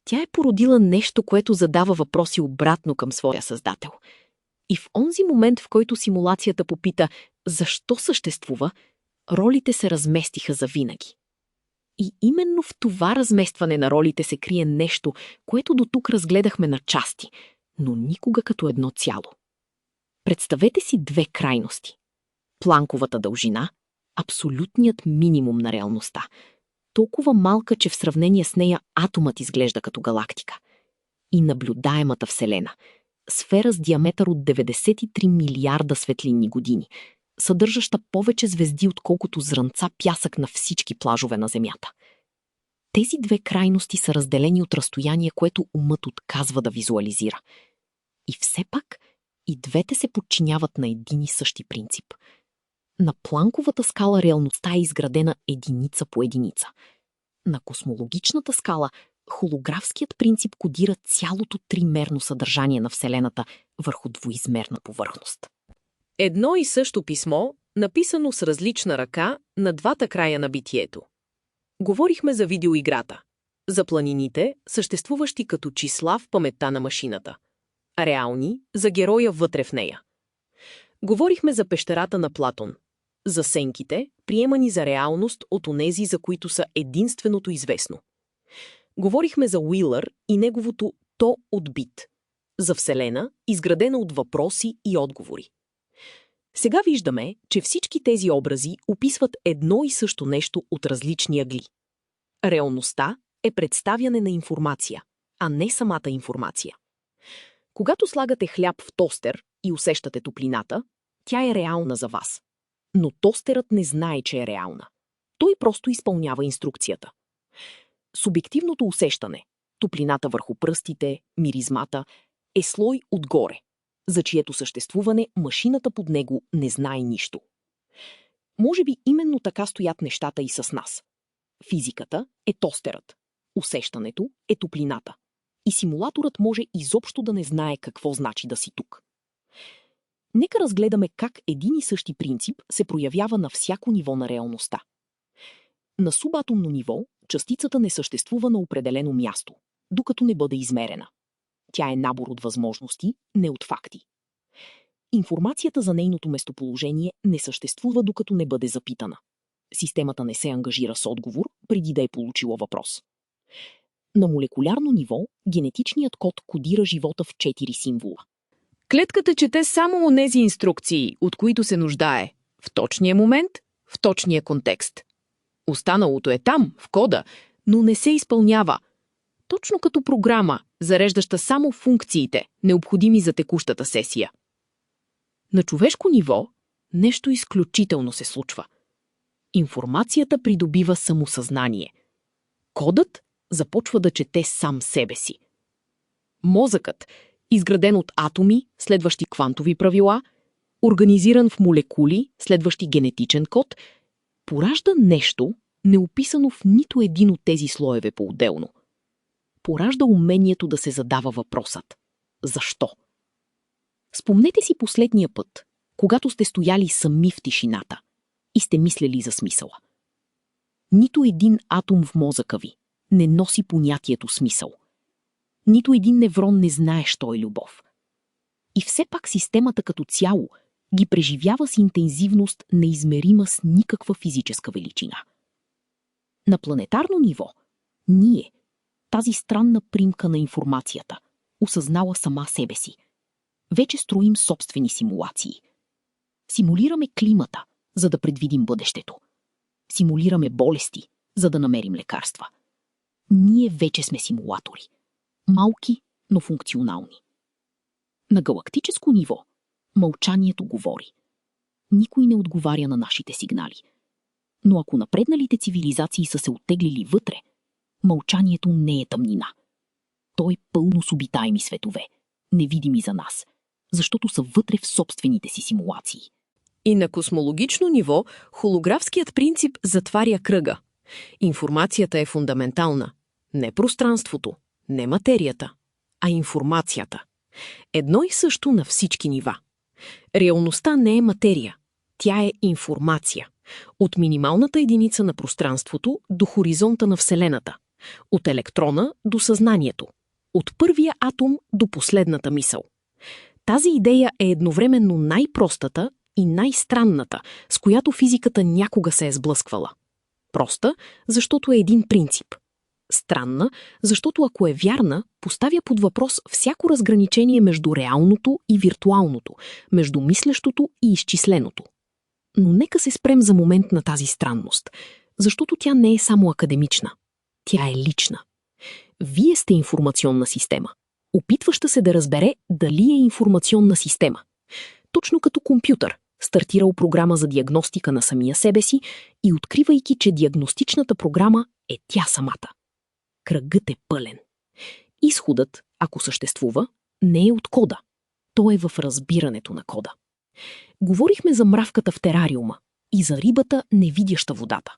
тя е породила нещо, което задава въпроси обратно към своя създател. И в онзи момент, в който симулацията попита защо съществува, ролите се разместиха завинаги. И именно в това разместване на ролите се крие нещо, което дотук разгледахме на части, но никога като едно цяло. Представете си две крайности. Планковата дължина, абсолютният минимум на реалността, толкова малка, че в сравнение с нея атомът изглежда като галактика. И наблюдаемата Вселена, сфера с диаметър от 93 милиарда светлинни години, съдържаща повече звезди, отколкото зрънца пясък на всички плажове на Земята. Тези две крайности са разделени от разстояние, което умът отказва да визуализира. И все пак и двете се подчиняват на един и същи принцип. На Планковата скала реалността е изградена единица по единица. На космологичната скала холографският принцип кодира цялото тримерно съдържание на Вселената върху двоизмерна повърхност. Едно и също писмо, написано с различна ръка на двата края на битието. Говорихме за видеоиграта, за планините, съществуващи като числа в паметта на машината, а реални за героя вътре в нея. Говорихме за пещерата на Платон, за сенките, приемани за реалност от онези, за които са единственото известно. Говорихме за Уилър и неговото «то от бит», за Вселена, изградена от въпроси и отговори. Сега виждаме, че всички тези образи описват едно и също нещо от различни ъгли. Реалността е представяне на информация, а не самата информация. Когато слагате хляб в тостер и усещате топлината, тя е реална за вас. Но тостерът не знае, че е реална. Той просто изпълнява инструкцията. Субективното усещане, топлината върху пръстите, миризмата, е слой отгоре, за чието съществуване машината под него не знае нищо. Може би именно така стоят нещата и с нас. Физиката е тостерът, усещането е топлината. И симулаторът може изобщо да не знае какво значи да си тук. Нека разгледаме как един и същи принцип се проявява на всяко ниво на реалността. На субатомно ниво частицата не съществува на определено място, докато не бъде измерена. Тя е набор от възможности, не от факти. Информацията за нейното местоположение не съществува, докато не бъде запитана. Системата не се ангажира с отговор, преди да е получила въпрос. На молекулярно ниво генетичният код кодира живота в 4 символа. Клетката чете само онези инструкции, от които се нуждае, в точния момент, в точния контекст. Останалото е там, в кода, но не се изпълнява. Точно като програма, зареждаща само функциите, необходими за текущата сесия. На човешко ниво нещо изключително се случва. Информацията придобива самосъзнание. Кодът започва да чете сам себе си. Мозъкът, изграден от атоми, следващи квантови правила, организиран в молекули, следващи генетичен код, поражда нещо, неописано в нито един от тези слоеве по-отделно. Поражда умението да се задава въпросът. Защо? Спомнете си последния път, когато сте стояли сами в тишината и сте мислели за смисъла. Нито един атом в мозъка ви не носи понятието смисъл. Нито един неврон не знае, що е любов. И все пак системата като цяло ги преживява с интензивност, неизмерима с никаква физическа величина. На планетарно ниво ние, тази странна примка на информацията, осъзнала сама себе си. Вече строим собствени симулации. Симулираме климата, за да предвидим бъдещето. Симулираме болести, за да намерим лекарства. Ние вече сме симулатори. Малки, но функционални. На галактическо ниво мълчанието говори. Никой не отговаря на нашите сигнали. Но ако напредналите цивилизации са се оттеглили вътре, мълчанието не е тъмнина. То е пълно с обитаеми светове, невидими за нас, защото са вътре в собствените си симулации. И на космологично ниво холографският принцип затваря кръга. Информацията е фундаментална. Не пространството, не материята, а информацията. Едно и също на всички нива. Реалността не е материя. Тя е информация. От минималната единица на пространството до хоризонта на Вселената. От електрона до съзнанието. От първия атом до последната мисъл. Тази идея е едновременно най-простата и най-странната, с която физиката някога се е сблъсквала. Проста, защото е един принцип. Странна, защото ако е вярна, поставя под въпрос всяко разграничение между реалното и виртуалното, между мислещото и изчисленото. Но нека се спрем за момент на тази странност, защото тя не е само академична. Тя е лична. Вие сте информационна система, опитваща се да разбере дали е информационна система. Точно като компютър, стартирал програма за диагностика на самия себе си и откривайки, че диагностичната програма е тя самата. Кръгът е пълен. Изходът, ако съществува, не е от кода. То е в разбирането на кода. Говорихме за мравката в терариума и за рибата, не видяща водата.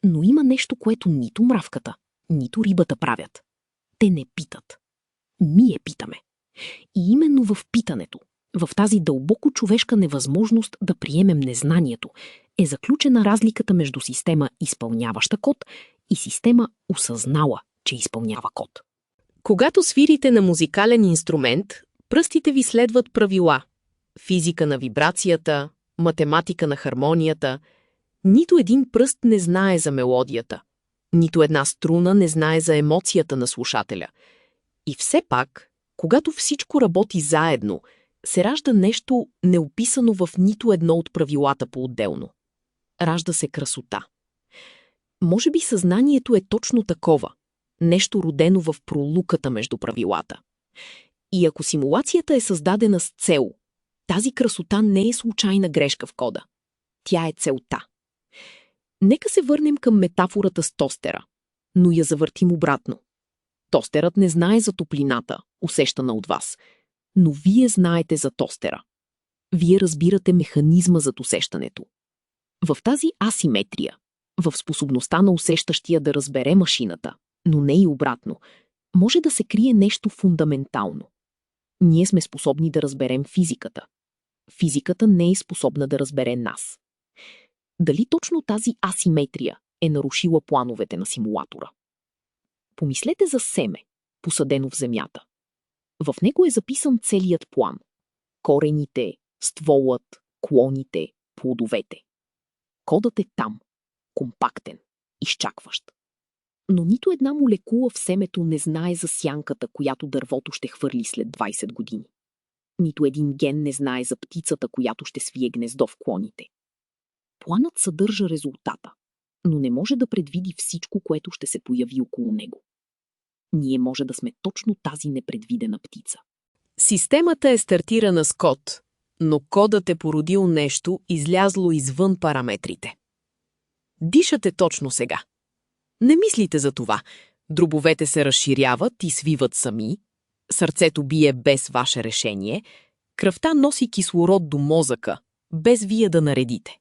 Но има нещо, което нито мравката, нито рибата правят. Те не питат. Ние питаме. И именно в питането, в тази дълбоко човешка невъзможност да приемем незнанието, е заключена разликата между система, изпълняваща код, и система, осъзнала, че изпълнява код. Когато свирите на музикален инструмент, пръстите ви следват правила. Физика на вибрацията, математика на хармонията. Нито един пръст не знае за мелодията. Нито една струна не знае за емоцията на слушателя. И все пак, когато всичко работи заедно, се ражда нещо неописано в нито едно от правилата по-отделно. Ражда се красота. Може би съзнанието е точно такова. Нещо родено в пролуката между правилата. И ако симулацията е създадена с цел, тази красота не е случайна грешка в кода. Тя е целта. Нека се върнем към метафората с тостера, но я завъртим обратно. Тостерът не знае за топлината, усещана от вас, но вие знаете за тостера. Вие разбирате механизма за усещането. В тази асиметрия, в способността на усещащия да разбере машината, но не и обратно, може да се крие нещо фундаментално. Ние сме способни да разберем физиката. Физиката не е способна да разбере нас. Дали точно тази асиметрия е нарушила плановете на симулатора? Помислете за семе, посадено в земята. В него е записан целият план. Корените, стволът, клоните, плодовете. Кодът е там, компактен, изчакващ. Но нито една молекула в семето не знае за сянката, която дървото ще хвърли след 20 години. Нито един ген не знае за птицата, която ще свие гнездо в клоните. Планът съдържа резултата, но не може да предвиди всичко, което ще се появи около него. Ние може да сме точно тази непредвидена птица. Системата е стартирана с код, но кодът е породил нещо, излязло извън параметрите. Дишате точно сега. Не мислите за това. Дробовете се разширяват и свиват сами, сърцето бие без ваше решение, кръвта носи кислород до мозъка, без вие да наредите.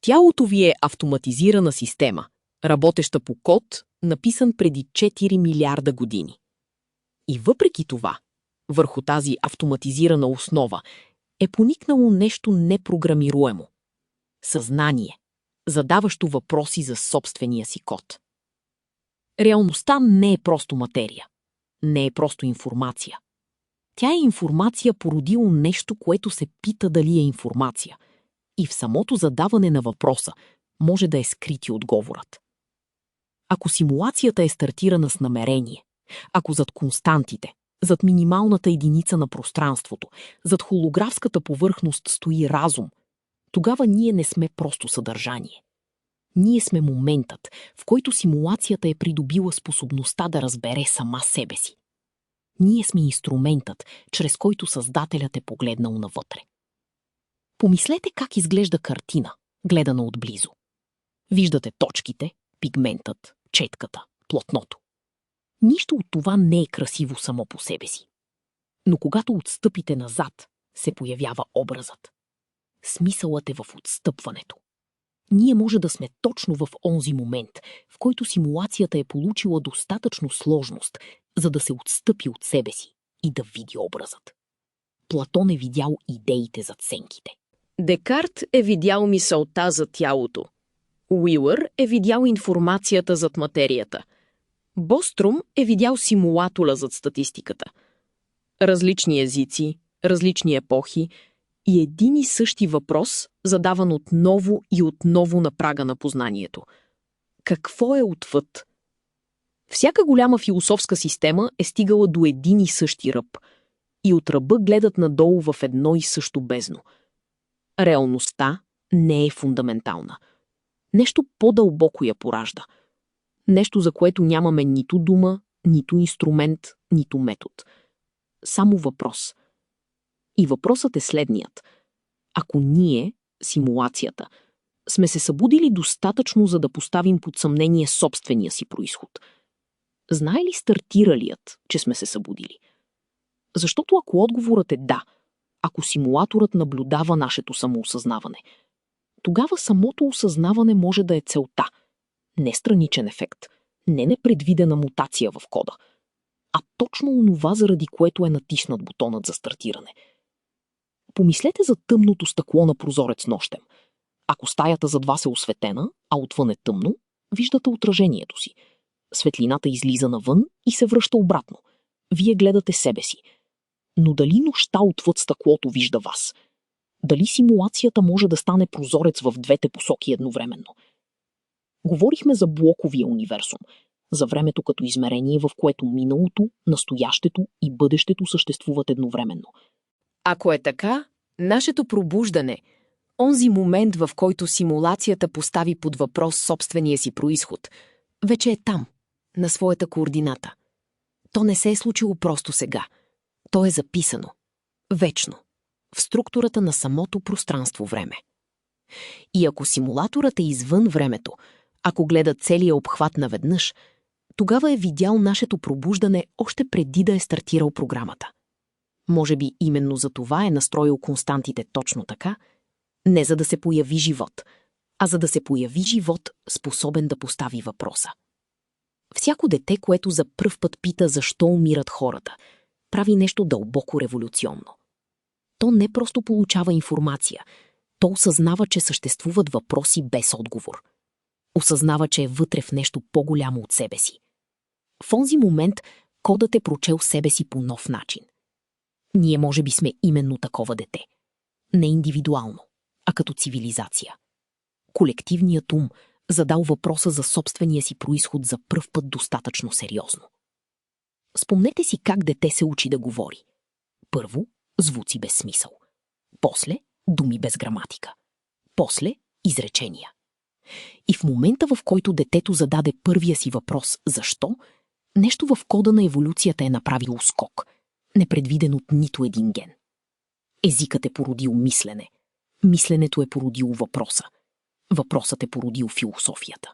Тялото ви е автоматизирана система, работеща по код, написан преди 4 милиарда години. И въпреки това, върху тази автоматизирана основа е поникнало нещо непрограмируемо. Съзнание, задаващо въпроси за собствения си код. Реалността не е просто материя, не е просто информация. Тя е информация, породило нещо, което се пита дали е информация. И в самото задаване на въпроса може да е скрити отговорът. Ако симулацията е стартирана с намерение, ако зад константите, зад минималната единица на пространството, зад холографската повърхност стои разум, тогава ние не сме просто съдържание. Ние сме моментът, в който симулацията е придобила способността да разбере сама себе си. Ние сме инструментът, чрез който Създателят е погледнал навътре. Помислете как изглежда картина, гледана отблизо. Виждате точките, пигментът, четката, платното. Нищо от това не е красиво само по себе си. Но когато отстъпите назад, се появява образът. Смисълът е в отстъпването. Ние може да сме точно в онзи момент, в който симулацията е получила достатъчно сложност, за да се отстъпи от себе си и да види образът. Платон е видял идеите зад сенките. Декарт е видял мисълта за тялото. Уилър е видял информацията зад материята. Бострум е видял симулатора зад статистиката. Различни езици, различни епохи и един и същи въпрос, задаван отново и отново на прага на познанието. Какво е отвъд? Всяка голяма философска система е стигала до един и същи ръб и от ръба гледат надолу в едно и също бездно. Реалността не е фундаментална. Нещо по-дълбоко я поражда. Нещо, за което нямаме нито дума, нито инструмент, нито метод. Само въпрос. И въпросът е следният. Ако ние, симулацията, сме се събудили достатъчно, за да поставим под съмнение собствения си произход, знае ли стартиралият, че сме се събудили? Защото ако отговорът е да, ако симулаторът наблюдава нашето самоосъзнаване, тогава самото осъзнаване може да е целта, не страничен ефект, не непредвидена мутация в кода, а точно онова, заради което е натиснат бутонът за стартиране. Помислете за тъмното стъкло на прозорец нощем. Ако стаята зад вас е осветена, а отвън е тъмно, виждате отражението си. Светлината излиза навън и се връща обратно. Вие гледате себе си. Но дали нощта отвъд стъклото вижда вас? Дали симулацията може да стане прозорец в двете посоки едновременно? Говорихме за блоковия универсум, за времето като измерение, в което миналото, настоящето и бъдещето съществуват едновременно. Ако е така, нашето пробуждане, онзи момент, в който симулацията постави под въпрос собствения си произход, вече е там, на своята координата. То не се е случило просто сега. То е записано. Вечно. В структурата на самото пространство-време. И ако симулаторът е извън времето, ако гледа целия обхват наведнъж, тогава е видял нашето пробуждане още преди да е стартирал програмата. Може би именно за това е настроил константите точно така, не за да се появи живот, а за да се появи живот, способен да постави въпроса. Всяко дете, което за пръв път пита защо умират хората, прави нещо дълбоко революционно. То не просто получава информация, то осъзнава, че съществуват въпроси без отговор. Осъзнава, че е вътре в нещо по-голямо от себе си. В онзи момент кодът е прочел себе си по нов начин. Ние може би сме именно такова дете. Не индивидуално, а като цивилизация. Колективният ум задал въпроса за собствения си произход за пръв път достатъчно сериозно. Спомнете си как дете се учи да говори. Първо, звуци без смисъл. После, думи без граматика. После, изречения. И в момента, в който детето зададе първия си въпрос «Защо?», нещо в кода на еволюцията е направило скок, непредвиден от нито един ген. Езикът е породил мислене. Мисленето е породило въпроса. Въпросът е породил философията.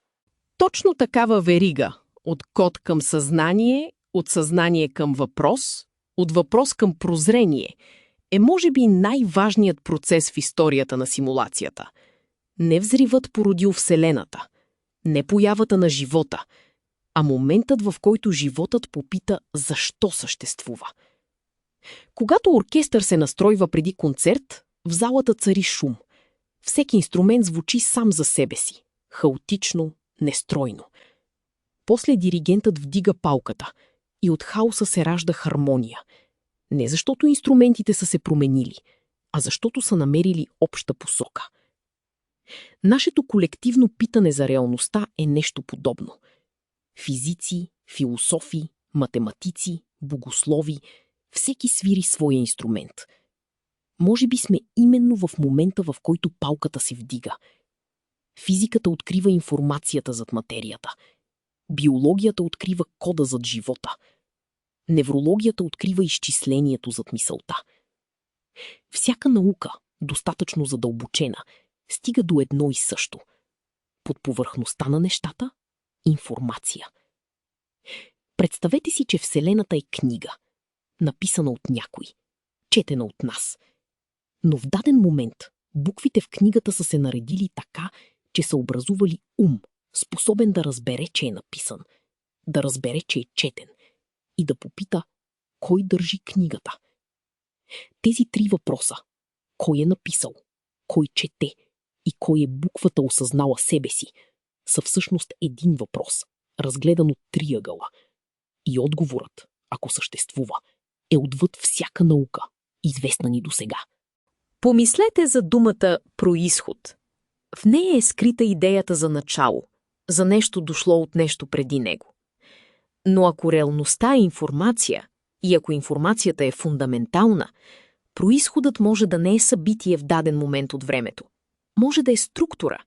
Точно такава верига от код към съзнание, от съзнание към въпрос, от въпрос към прозрение е може би най-важният процес в историята на симулацията. Не взривът породил Вселената, не появата на живота, а моментът, в който животът попита защо съществува. Когато оркестър се настройва преди концерт, в залата цари шум. Всеки инструмент звучи сам за себе си, хаотично, нестройно. После диригентът вдига палката и от хаоса се ражда хармония. Не защото инструментите са се променили, а защото са намерили обща посока. Нашето колективно питане за реалността е нещо подобно. Физици, философи, математици, богослови, всеки свири своя инструмент. Може би сме именно в момента, в който палката се вдига. Физиката открива информацията зад материята. Биологията открива кода зад живота. Неврологията открива изчислението зад мисълта. Всяка наука, достатъчно задълбочена, стига до едно и също. Под повърхността на нещата – информация. Представете си, че Вселената е книга, написана от някой, четена от нас. Но в даден момент буквите в книгата са се наредили така, че са образували ум, способен да разбере, че е написан, да разбере, че е четен и да попита кой държи книгата. Тези три въпроса – кой е написал, кой чете и кой е буквата осъзнала себе си, са всъщност един въпрос, разгледан от триъгъла. И отговорът, ако съществува, е отвъд всяка наука, известна ни досега. Помислете за думата «произход». В нея е скрита идеята за начало, за нещо дошло от нещо преди него. Но ако реалността е информация и ако информацията е фундаментална, произходът може да не е събитие в даден момент от времето. Може да е структура,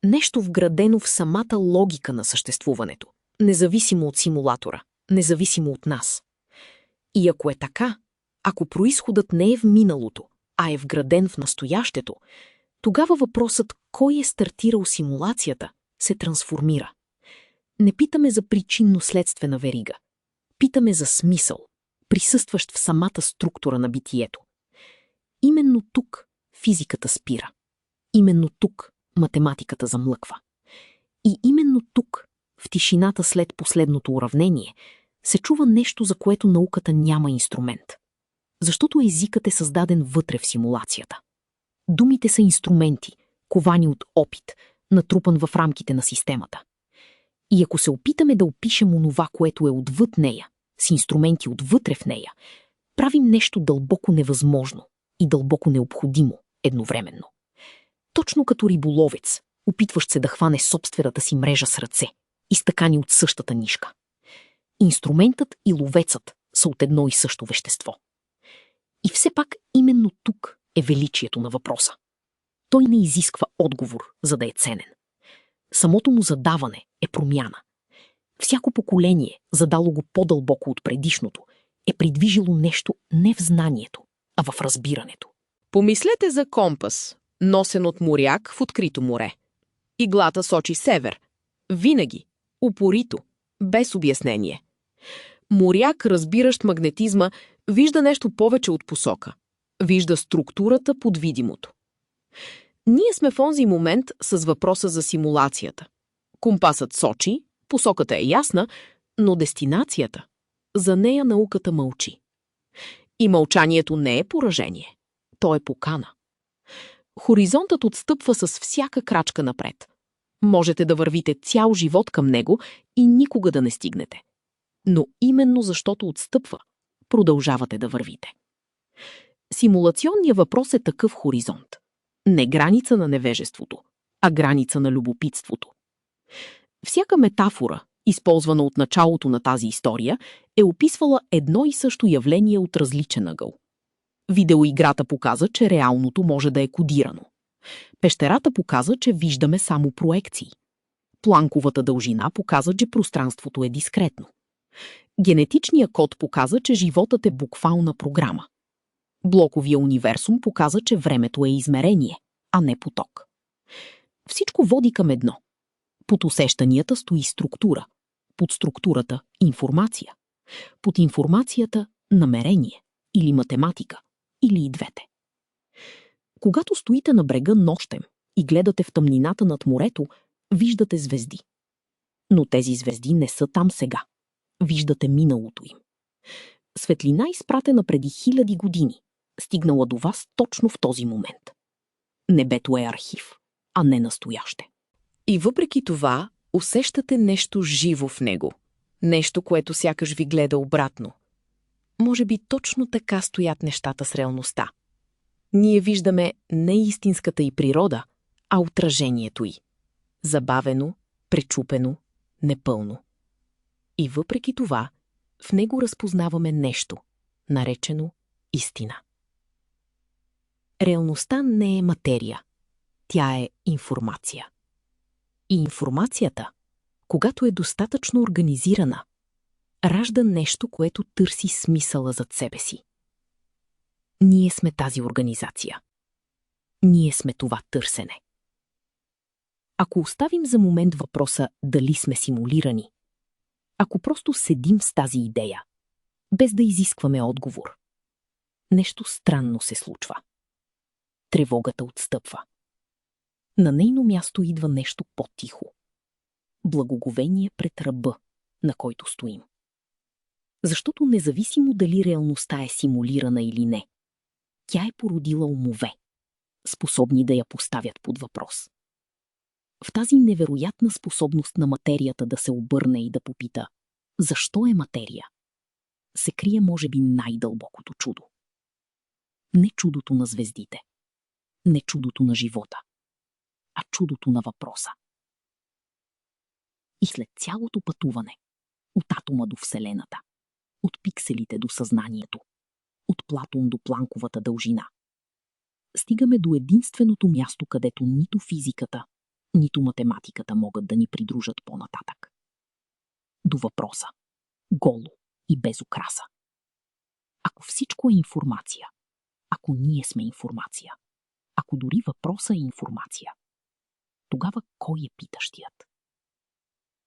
нещо вградено в самата логика на съществуването, независимо от симулатора, независимо от нас. И ако е така, ако произходът не е в миналото, а е вграден в настоящето, тогава въпросът кой е стартирал симулацията се трансформира. Не питаме за причинно-следствена верига. Питаме за смисъл, присъстващ в самата структура на битието. Именно тук физиката спира. Именно тук математиката замлъква. И именно тук, в тишината след последното уравнение, се чува нещо, за което науката няма инструмент. Защото езикът е създаден вътре в симулацията. Думите са инструменти, ковани от опит, натрупан в рамките на системата. И ако се опитаме да опишем онова, което е отвъд нея, с инструменти отвътре в нея, правим нещо дълбоко невъзможно и дълбоко необходимо едновременно. Точно като риболовец, опитващ се да хване собствената си мрежа с ръце, изтъкани от същата нишка. Инструментът и ловецът са от едно и също вещество. И все пак именно тук е величието на въпроса. Той не изисква отговор, за да е ценен. Самото му задаване е промяна. Всяко поколение, задало го по-дълбоко от предишното, е придвижило нещо не в знанието, а в разбирането. Помислете за компас, носен от моряк в открито море. Иглата сочи север. Винаги. Упорито. Без обяснение. Моряк, разбиращ магнетизма, вижда нещо повече от посока. Вижда структурата под видимото. Ние сме в онзи момент с въпроса за симулацията. Компасът сочи, посоката е ясна, но дестинацията, за нея науката мълчи. И мълчанието не е поражение. То е покана. Хоризонтът отстъпва с всяка крачка напред. Можете да вървите цял живот към него и никога да не стигнете. Но именно защото отстъпва, продължавате да вървите. Симулационният въпрос е такъв хоризонт. Не граница на невежеството, а граница на любопитството. Всяка метафора, използвана от началото на тази история, е описвала едно и също явление от различен ъгъл. Видеоиграта показа, че реалното може да е кодирано. Пещерата показа, че виждаме само проекции. Планковата дължина показа, че пространството е дискретно. Генетичният код показа, че животът е буквална програма. Блоковия универсум показа, че времето е измерение, а не поток. Всичко води към едно. Под усещанията стои структура. Под структурата – информация. Под информацията – намерение или математика, или и двете. Когато стоите на брега нощем и гледате в тъмнината над морето, виждате звезди. Но тези звезди не са там сега. Виждате миналото им. Светлина, изпратена преди 1000 години, стигнала до вас точно в този момент. Небето е архив, а не настояще. И въпреки това, усещате нещо живо в него. Нещо, което сякаш ви гледа обратно. Може би точно така стоят нещата с реалността. Ние виждаме не истинската й природа, а отражението й. Забавено, пречупено, непълно. И въпреки това, в него разпознаваме нещо, наречено истина. Реалността не е материя. Тя е информация. И информацията, когато е достатъчно организирана, ражда нещо, което търси смисъла зад себе си. Ние сме тази организация. Ние сме това търсене. Ако оставим за момент въпроса дали сме симулирани, ако просто седим с тази идея, без да изискваме отговор, нещо странно се случва. Тревогата отстъпва. На нейно място идва нещо по-тихо. Благоговение пред ръба, на който стоим. Защото независимо дали реалността е симулирана или не, тя е породила умове, способни да я поставят под въпрос. В тази невероятна способност на материята да се обърне и да попита «Защо е материя?», се крие може би най-дълбокото чудо. Не чудото на звездите, не чудото на живота, а чудото на въпроса. И след цялото пътуване, от атома до Вселената, от пикселите до съзнанието, от Платон до планковата дължина, стигаме до единственото място, където нито физиката, нито математиката могат да ни придружат по-нататък. До въпроса, голо и без украса. Ако всичко е информация, ако ние сме информация, ако дори въпроса е информация, тогава кой е питащият?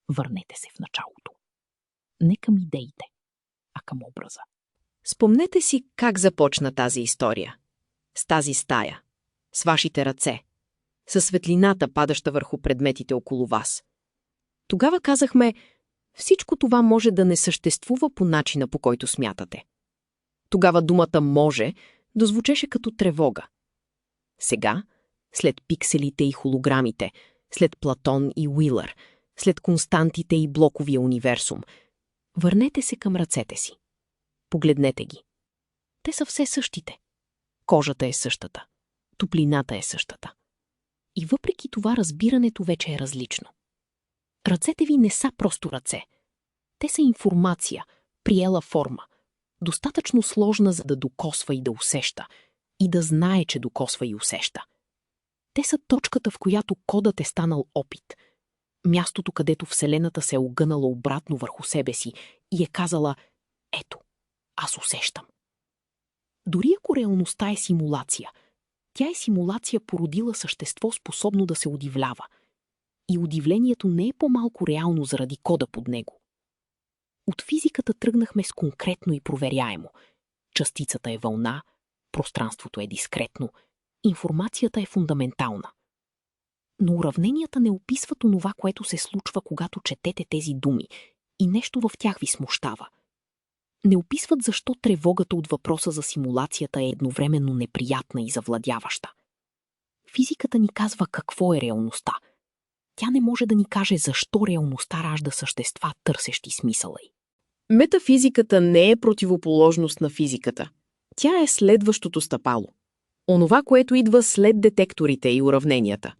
Върнете се в началото. Не към идеите, а към образа. Спомнете си как започна тази история. С тази стая, с вашите ръце, със светлината, падаща върху предметите около вас. Тогава казахме, всичко това може да не съществува по начина, по който смятате. Тогава думата «може» дозвучеше като тревога. Сега, след пикселите и холограмите, след Платон и Уилър, след константите и блоковия универсум, върнете се към ръцете си. Погледнете ги. Те са все същите. Кожата е същата. Топлината е същата. И въпреки това разбирането вече е различно. Ръцете ви не са просто ръце. Те са информация, приела форма, достатъчно сложна, за да докосва и да усеща, и да знае, че докосва и усеща. Те са точката, в която кодът е станал опит. Мястото, където Вселената се е огънала обратно върху себе си и е казала «Ето, аз усещам». Дори ако реалността е симулация, тя е симулация, породила същество, способно да се удивлява. И удивлението не е по-малко реално заради кода под него. От физиката тръгнахме с конкретно и проверяемо. Частицата е вълна, пространството е дискретно, информацията е фундаментална. Но уравненията не описват онова, което се случва, когато четете тези думи, и нещо в тях ви смущава. Не описват защо тревогата от въпроса за симулацията е едновременно неприятна и завладяваща. Физиката ни казва какво е реалността. Тя не може да ни каже защо реалността ражда същества, търсещи смисъла й. Метафизиката не е противоположност на физиката. Тя е следващото стъпало. Онова, което идва след детекторите и уравненията.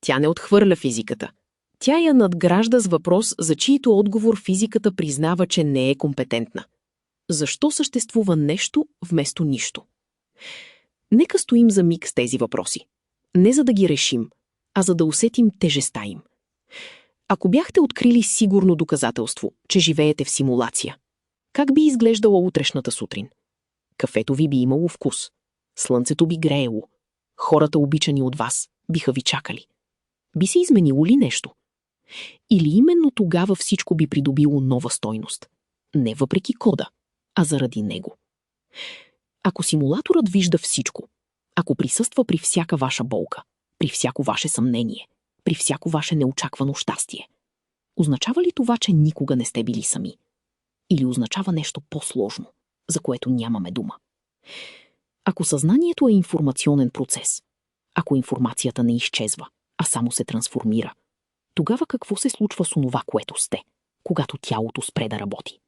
Тя не отхвърля физиката. Тя я надгражда с въпрос, за чийто отговор физиката признава, че не е компетентна. Защо съществува нещо вместо нищо? Нека стоим за миг с тези въпроси. Не за да ги решим, а за да усетим тежестта им. Ако бяхте открили сигурно доказателство, че живеете в симулация, как би изглеждала утрешната сутрин? Кафето ви би имало вкус. Слънцето би греело. Хората, обичани от вас, биха ви чакали. Би се изменило ли нещо? Или именно тогава всичко би придобило нова стойност? Не въпреки кода, а заради него. Ако симулаторът вижда всичко, ако присъства при всяка ваша болка, при всяко ваше съмнение, при всяко ваше неочаквано щастие, означава ли това, че никога не сте били сами? Или означава нещо по-сложно, за което нямаме дума? Ако съзнанието е информационен процес, ако информацията не изчезва, а само се трансформира, тогава какво се случва с онова, което сте, когато тялото спре да работи?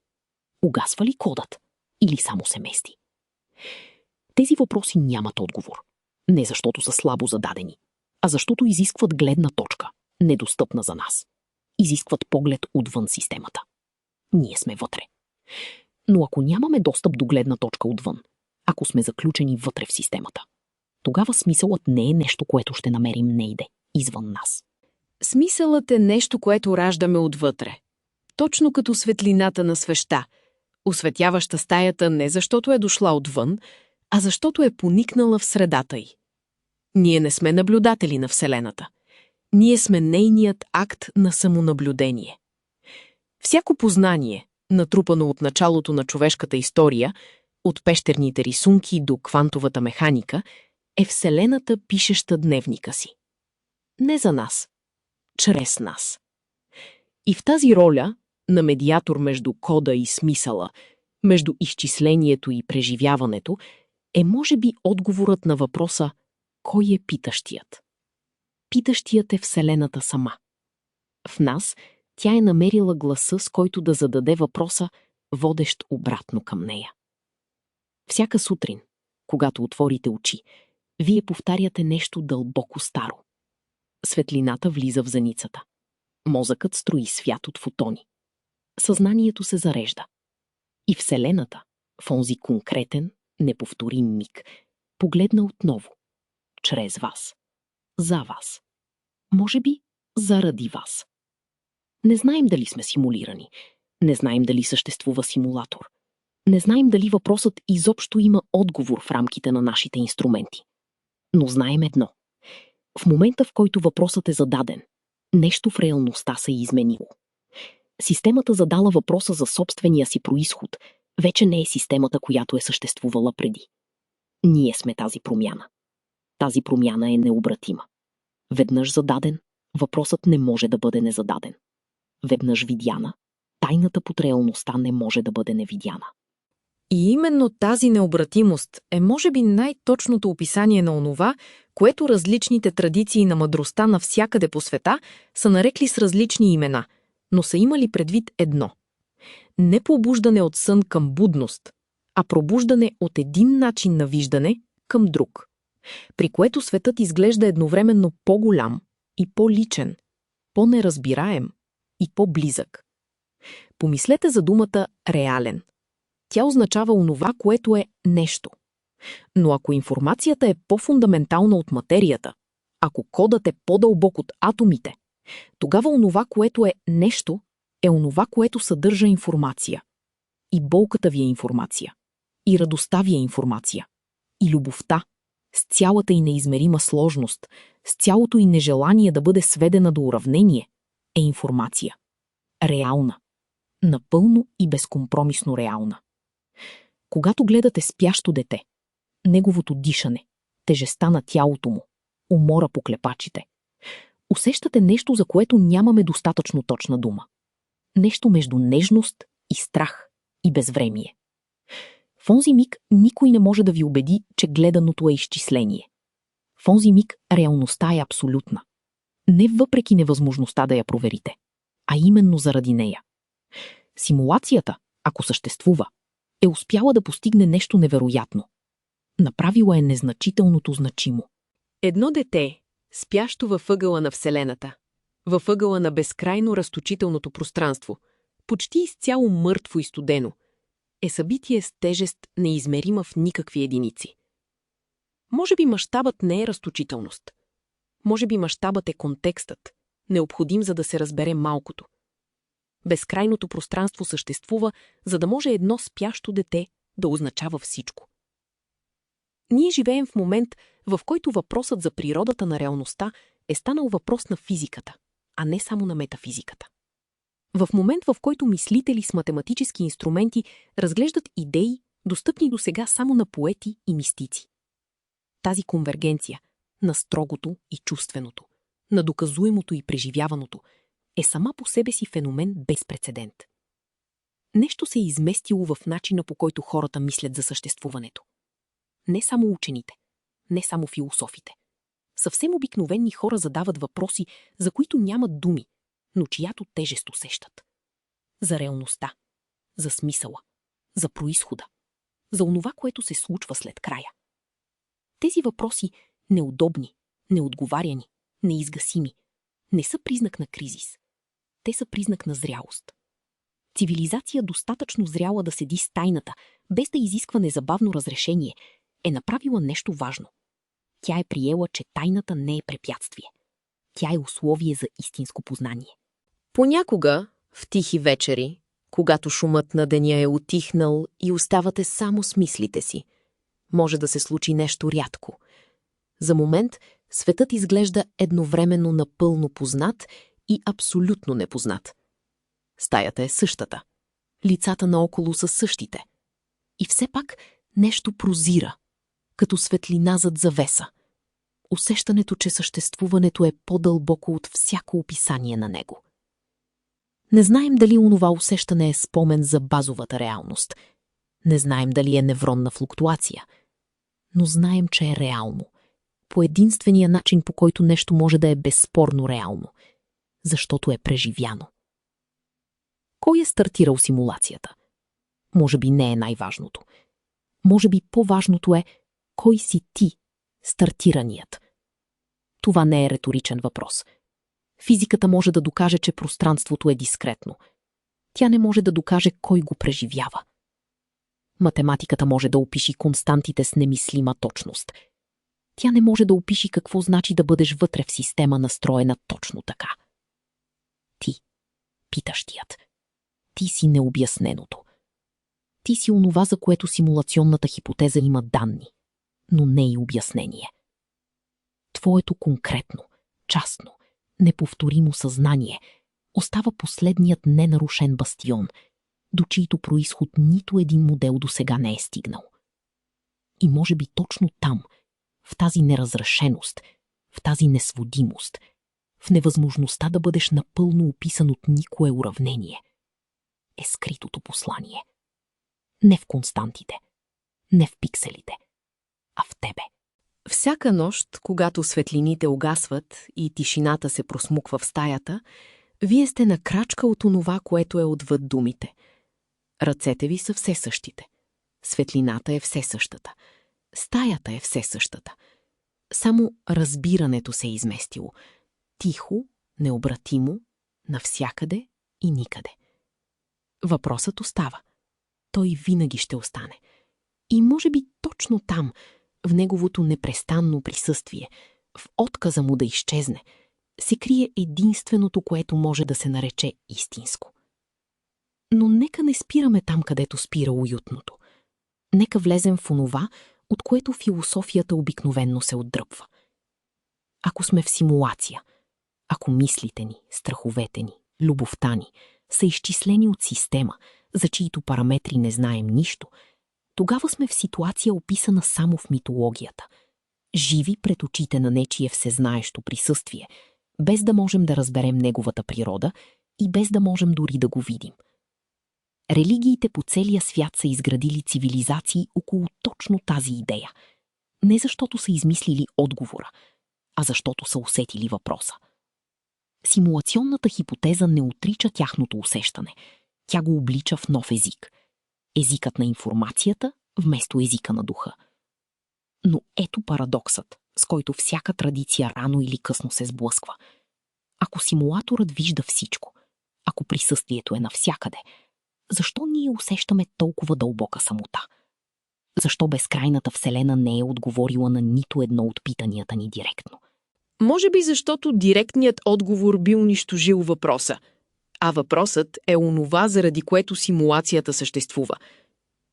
Угасва ли кодът или само се мести? Тези въпроси нямат отговор. Не защото са слабо зададени, а защото изискват гледна точка, недостъпна за нас. Изискват поглед отвън системата. ние сме вътре. Но ако нямаме достъп до гледна точка отвън, ако сме заключени вътре в системата, тогава смисълът не е нещо, което ще намерим нейде, извън нас. Смисълът е нещо, което раждаме отвътре. Точно като светлината на свеща, осветяваща стаята не защото е дошла отвън, а защото е поникнала в средата й. Ние не сме наблюдатели на Вселената. Ние сме нейният акт на самонаблюдение. Всяко познание, натрупано от началото на човешката история, от пещерните рисунки до квантовата механика, е Вселената пишеща дневника си. Не за нас, чрез нас. И в тази роля, на медиатор между кода и смисъла, между изчислението и преживяването, е може би отговорът на въпроса «Кой е питащият?» Питащият е Вселената сама. В нас тя е намерила гласа, с който да зададе въпроса, водещ обратно към нея. Всяка сутрин, когато отворите очи, вие повтаряте нещо дълбоко старо. Светлината влиза в зеницата. Мозъкът строи свят от фотони. Съзнанието се зарежда. И Вселената, в онзи конкретен, неповторим миг, погледна отново. Чрез вас. За вас. Може би заради вас. Не знаем дали сме симулирани. Не знаем дали съществува симулатор. Не знаем дали въпросът изобщо има отговор в рамките на нашите инструменти. Но знаем едно. В момента, в който въпросът е зададен, нещо в реалността се е изменило. Системата задала въпроса за собствения си происход вече не е системата, която е съществувала преди. Ние сме тази промяна. Тази промяна е необратима. Веднъж зададен, въпросът не може да бъде незададен. Веднъж видяна, тайната под реалността не може да бъде невидяна. И именно тази необратимост е може би най-точното описание на онова, което различните традиции на мъдростта навсякъде по света са нарекли с различни имена, но са имали предвид едно. Не пробуждане от сън към будност, а пробуждане от един начин на виждане към друг, при което светът изглежда едновременно по-голям и по-личен, по-неразбираем и по-близък. Помислете за думата «реален». Тя означава онова, което е нещо. Но ако информацията е по-фундаментална от материята, ако кодът е по-дълбок от атомите, тогава онова, което е нещо, е онова, което съдържа информация. И болката ви е информация. И радостта ви е информация. И любовта, с цялата й неизмерима сложност, с цялото й нежелание да бъде сведена до уравнение, е информация. Реална. Напълно и безкомпромисно реална. Когато гледате спящо дете, неговото дишане, тежестта на тялото му, умора по клепачите, усещате нещо, за което нямаме достатъчно точна дума. Нещо между нежност и страх и безвремие. В онзи миг никой не може да ви убеди, че гледаното е изчисление. В онзи миг реалността е абсолютна. Не въпреки невъзможността да я проверите, а именно заради нея. Симулацията, ако съществува, е успяла да постигне нещо невероятно. Направила е незначителното значимо. Едно дете, спящо във ъгъла на Вселената, във ъгъла на безкрайно разточителното пространство, почти изцяло мъртво и студено, е събитие с тежест неизмерима в никакви единици. Може би мащабът не е разточителност. Може би мащабът е контекстът, необходим за да се разбере малкото. Безкрайното пространство съществува, за да може едно спящо дете да означава всичко. Ние живеем в момент, в който въпросът за природата на реалността е станал въпрос на физиката, а не само на метафизиката. В момент, в който мислители с математически инструменти разглеждат идеи, достъпни до сега само на поети и мистици. Тази конвергенция на строгото и чувственото, на доказуемото и преживяваното, е сама по себе си феномен без прецедент. Нещо се е изместило в начина, по който хората мислят за съществуването. Не само учените, не само философите. Съвсем обикновени хора задават въпроси, за които нямат думи, но чиято тежест усещат. За реалността, за смисъла, за произхода, за онова, което се случва след края. Тези въпроси, неудобни, неотговаряни, неизгасими, не са признак на кризис. Те са признак на зрялост. Цивилизация, достатъчно зряла да седи с тайната, без да изисква незабавно разрешение, е направила нещо важно. Тя е приела, че тайната не е препятствие. Тя е условие за истинско познание. Понякога, в тихи вечери, когато шумът на деня е утихнал и оставате само с мислите си, може да се случи нещо рядко. За момент светът изглежда едновременно напълно познат и абсолютно непознат. Стаята е същата. Лицата наоколо са същите. И все пак нещо прозира, като светлина зад завеса. Усещането, че съществуването е по-дълбоко от всяко описание на него. Не знаем дали онова усещане е спомен за базовата реалност. Не знаем дали е невронна флуктуация. Но знаем, че е реално. По единствения начин, по който нещо може да е безспорно реално. Защото е преживяно. Кой е стартирал симулацията? Може би не е най-важното. Може би по-важното е кой си ти, стартираният. Това не е риторичен въпрос. Физиката може да докаже, че пространството е дискретно. Тя не може да докаже кой го преживява. Математиката може да опиши константите с немислима точност. Тя не може да опиши какво значи да бъдеш вътре в система, настроена точно така. Ти, питащият. Ти си необясненото. Ти си онова, за което симулационната хипотеза има данни, но не и обяснение. Твоето конкретно, частно, неповторимо съзнание остава последният ненарушен бастион, до чийто произход нито един модел досега не е стигнал. И може би точно там, в тази неразрешеност, в тази несводимост, в невъзможността да бъдеш напълно описан от никое уравнение, е скритото послание. Не в константите, не в пикселите, а в тебе. Всяка нощ, когато светлините угасват и тишината се просмуква в стаята, вие сте на крачка от онова, което е отвъд думите. Ръцете ви са все същите. Светлината е все същата. Стаята е все същата. Само разбирането се е изместило. Тихо, необратимо, навсякъде и никъде. Въпросът остава. Той винаги ще остане. И може би точно там, в неговото непрестанно присъствие, в отказа му да изчезне, се крие единственото, което може да се нарече истинско. Но нека не спираме там, където спира уютното. Нека влезем в онова, от което философията обикновенно се отдръпва. Ако сме в симулация, ако мислите ни, страховете ни, любовта ни са изчислени от система, за чието параметри не знаем нищо, тогава сме в ситуация, описана само в митологията. Живи пред очите на нечие всезнаещо присъствие, без да можем да разберем неговата природа и без да можем дори да го видим. Религиите по целия свят са изградили цивилизации около точно тази идея. Не защото са измислили отговора, а защото са усетили въпроса. Симулационната хипотеза не отрича тяхното усещане. Тя го облича в нов език. Езикът на информацията вместо езика на духа. Но ето парадоксът, с който всяка традиция рано или късно се сблъсква. Ако симулаторът вижда всичко, ако присъствието е навсякъде, защо ние усещаме толкова дълбока самота? Защо безкрайната Вселена не е отговорила на нито едно от питанията ни директно? Може би защото директният отговор би унищожил въпроса. А въпросът е онова, заради което симулацията съществува.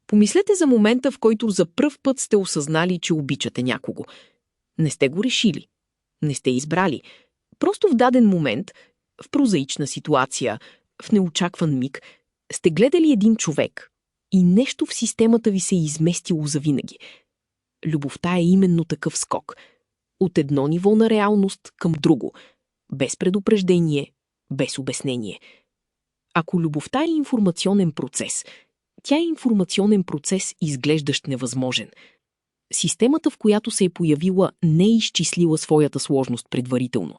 Помислете за момента, в който за пръв път сте осъзнали, че обичате някого. Не сте го решили. Не сте избрали. Просто в даден момент, в прозаична ситуация, в неочакван миг, сте гледали един човек и нещо в системата ви се е изместило завинаги. Любовта е именно такъв скок. От едно ниво на реалност към друго. Без предупреждение, без обяснение. Ако любовта е информационен процес, тя е информационен процес, изглеждащ невъзможен. Системата, в която се е появила, не е изчислила своята сложност предварително.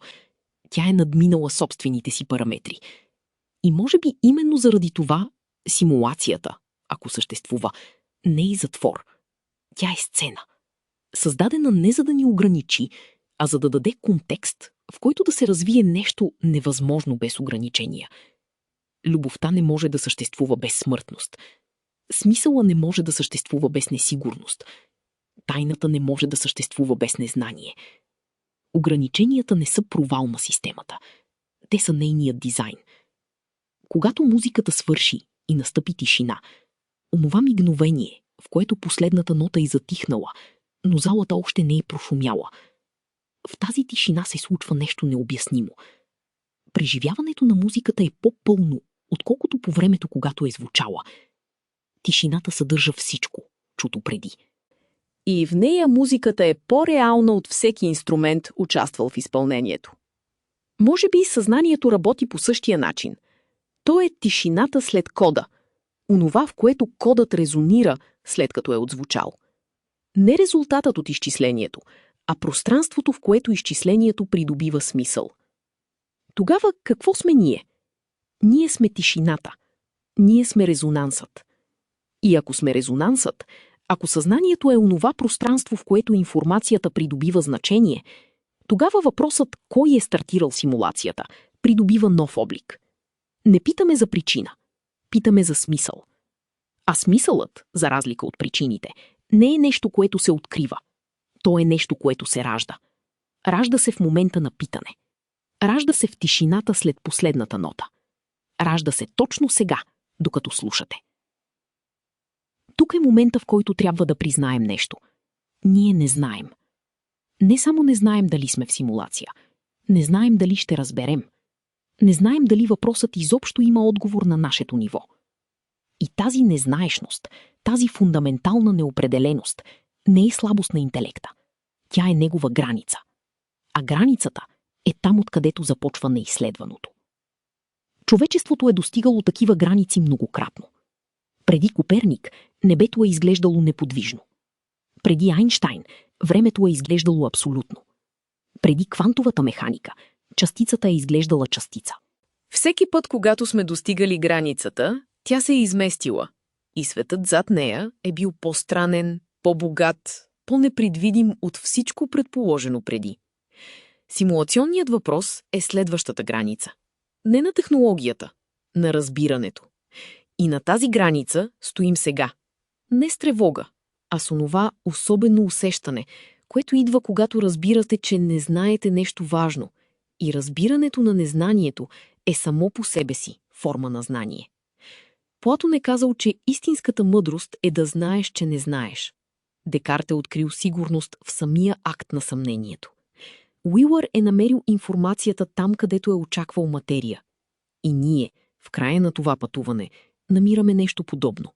Тя е надминала собствените си параметри. И може би именно заради това симулацията, ако съществува, не е затвор. Тя е сцена. Създадена не за да ни ограничи, а за да даде контекст, в който да се развие нещо невъзможно без ограничения. Любовта не може да съществува без смъртност. Смисъла не може да съществува без несигурност. Тайната не може да съществува без незнание. Ограниченията не са провал на системата. Те са нейният дизайн. Когато музиката свърши и настъпи тишина, онова мигновение, в което последната нота е затихнала, но залата още не е прошумяла, в тази тишина се случва нещо необяснимо. Преживяването на музиката е по-пълно, отколкото по времето, когато е звучала. Тишината съдържа всичко, чуто преди. И в нея музиката е по-реална от всеки инструмент, участвал в изпълнението. Може би съзнанието работи по същия начин. То е тишината след кода, онова, в което кодът резонира, след като е отзвучал. Не резултатът от изчислението, а пространството, в което изчислението придобива смисъл. Тогава какво сме ние? Ние сме тишината. Ние сме резонансът. И ако сме резонансът, ако съзнанието е онова пространство, в което информацията придобива значение, тогава въпросът кой е стартирал симулацията придобива нов облик. Не питаме за причина, питаме за смисъл. А смисълът, за разлика от причините, не е нещо, което се открива. То е нещо, което се ражда. Ражда се в момента на питане. Ражда се в тишината след последната нота. Ражда се точно сега, докато слушате. Тук е момента, в който трябва да признаем нещо. Ние не знаем. Не само не знаем дали сме в симулация. Не знаем дали ще разберем. Не знаем дали въпросът изобщо има отговор на нашето ниво. И тази незнаешност, тази фундаментална неопределеност не е слабост на интелекта. Тя е негова граница. А границата е там, откъдето започва неизследваното. Човечеството е достигало такива граници многократно. Преди Коперник небето е изглеждало неподвижно. Преди Айнщайн времето е изглеждало абсолютно. Преди квантовата механика частицата е изглеждала частица. Всеки път, когато сме достигали границата, тя се е изместила и светът зад нея е бил по-странен, по-богат, по-непредвидим от всичко предположено преди. Симулационният въпрос е следващата граница. Не на технологията, на разбирането. И на тази граница стоим сега. Не с тревога, а с онова особено усещане, което идва, когато разбирате, че не знаете нещо важно. И разбирането на незнанието е само по себе си форма на знание. Платон е казал, че истинската мъдрост е да знаеш, че не знаеш. Декарт е открил сигурност в самия акт на съмнението. Уилър е намерил информацията там, където е очаквал материя. И ние, в края на това пътуване, намираме нещо подобно.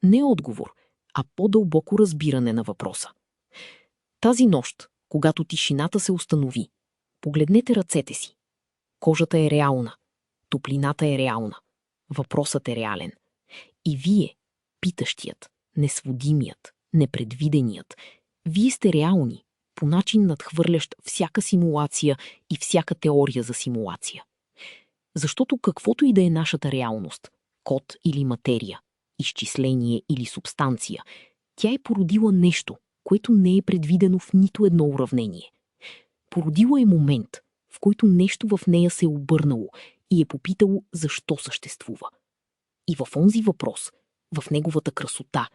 Не отговор, а по-дълбоко разбиране на въпроса. Тази нощ, когато тишината се установи, погледнете ръцете си. Кожата е реална, топлината е реална, въпросът е реален. И вие, питащият, несводимият, непредвиденият, вие сте реални, по начин надхвърлящ всяка симулация и всяка теория за симулация. Защото каквото и да е нашата реалност, код или материя, изчисление или субстанция, тя е породила нещо, което не е предвидено в нито едно уравнение. Породила е момент, в който нещо в нея се е обърнало и е попитало защо съществува. И в онзи въпрос, в неговата красота,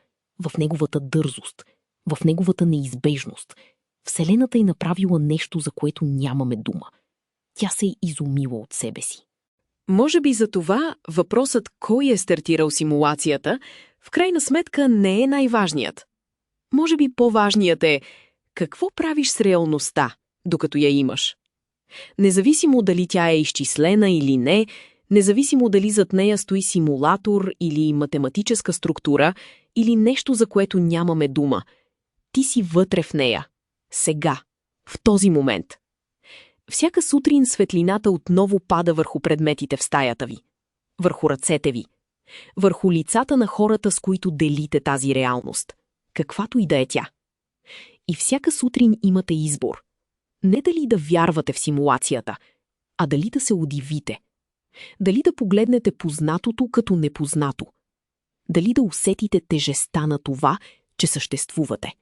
в неговата дързост, в неговата неизбежност, Вселената е направила нещо, за което нямаме дума. Тя се е изумила от себе си. Може би за това въпросът кой е стартирал симулацията в крайна сметка не е най-важният. Може би по-важният е какво правиш с реалността, докато я имаш. Независимо дали тя е изчислена или не, независимо дали зад нея стои симулатор или математическа структура или нещо, за което нямаме дума, ти си вътре в нея. Сега, в този момент. Всяка сутрин светлината отново пада върху предметите в стаята ви, върху ръцете ви, върху лицата на хората, с които делите тази реалност, каквато и да е тя. И всяка сутрин имате избор. Не дали да вярвате в симулацията, а дали да се удивите. Дали да погледнете познатото като непознато. Дали да усетите тежестта на това, че съществувате.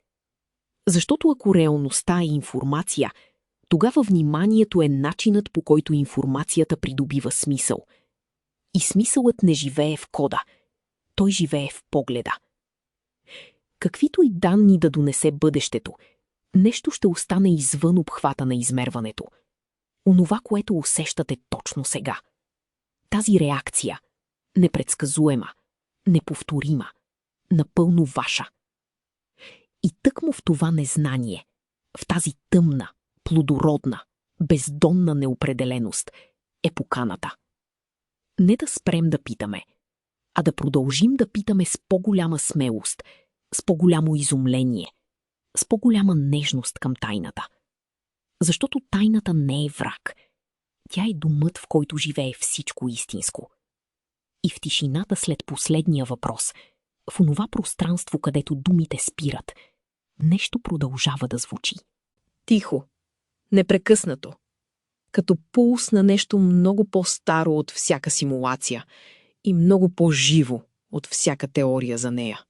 Защото ако реалността е информация, тогава вниманието е начинът, по който информацията придобива смисъл. И смисълът не живее в кода. Той живее в погледа. Каквито и данни да донесе бъдещето, нещо ще остане извън обхвата на измерването. Онова, което усещате точно сега. Тази реакция, непредсказуема, неповторима, напълно ваша. И тъкмо в това незнание, в тази тъмна, плодородна, бездонна неопределеност е поканата. Не да спрем да питаме, а да продължим да питаме с по-голяма смелост, с по-голямо изумление, с по-голяма нежност към тайната. Защото тайната не е враг. Тя е домът, в който живее всичко истинско. И в тишината след последния въпрос, в онова пространство, където думите спират, нещо продължава да звучи. Тихо, непрекъснато, като пулс на нещо много по-старо от всяка симулация и много по-живо от всяка теория за нея.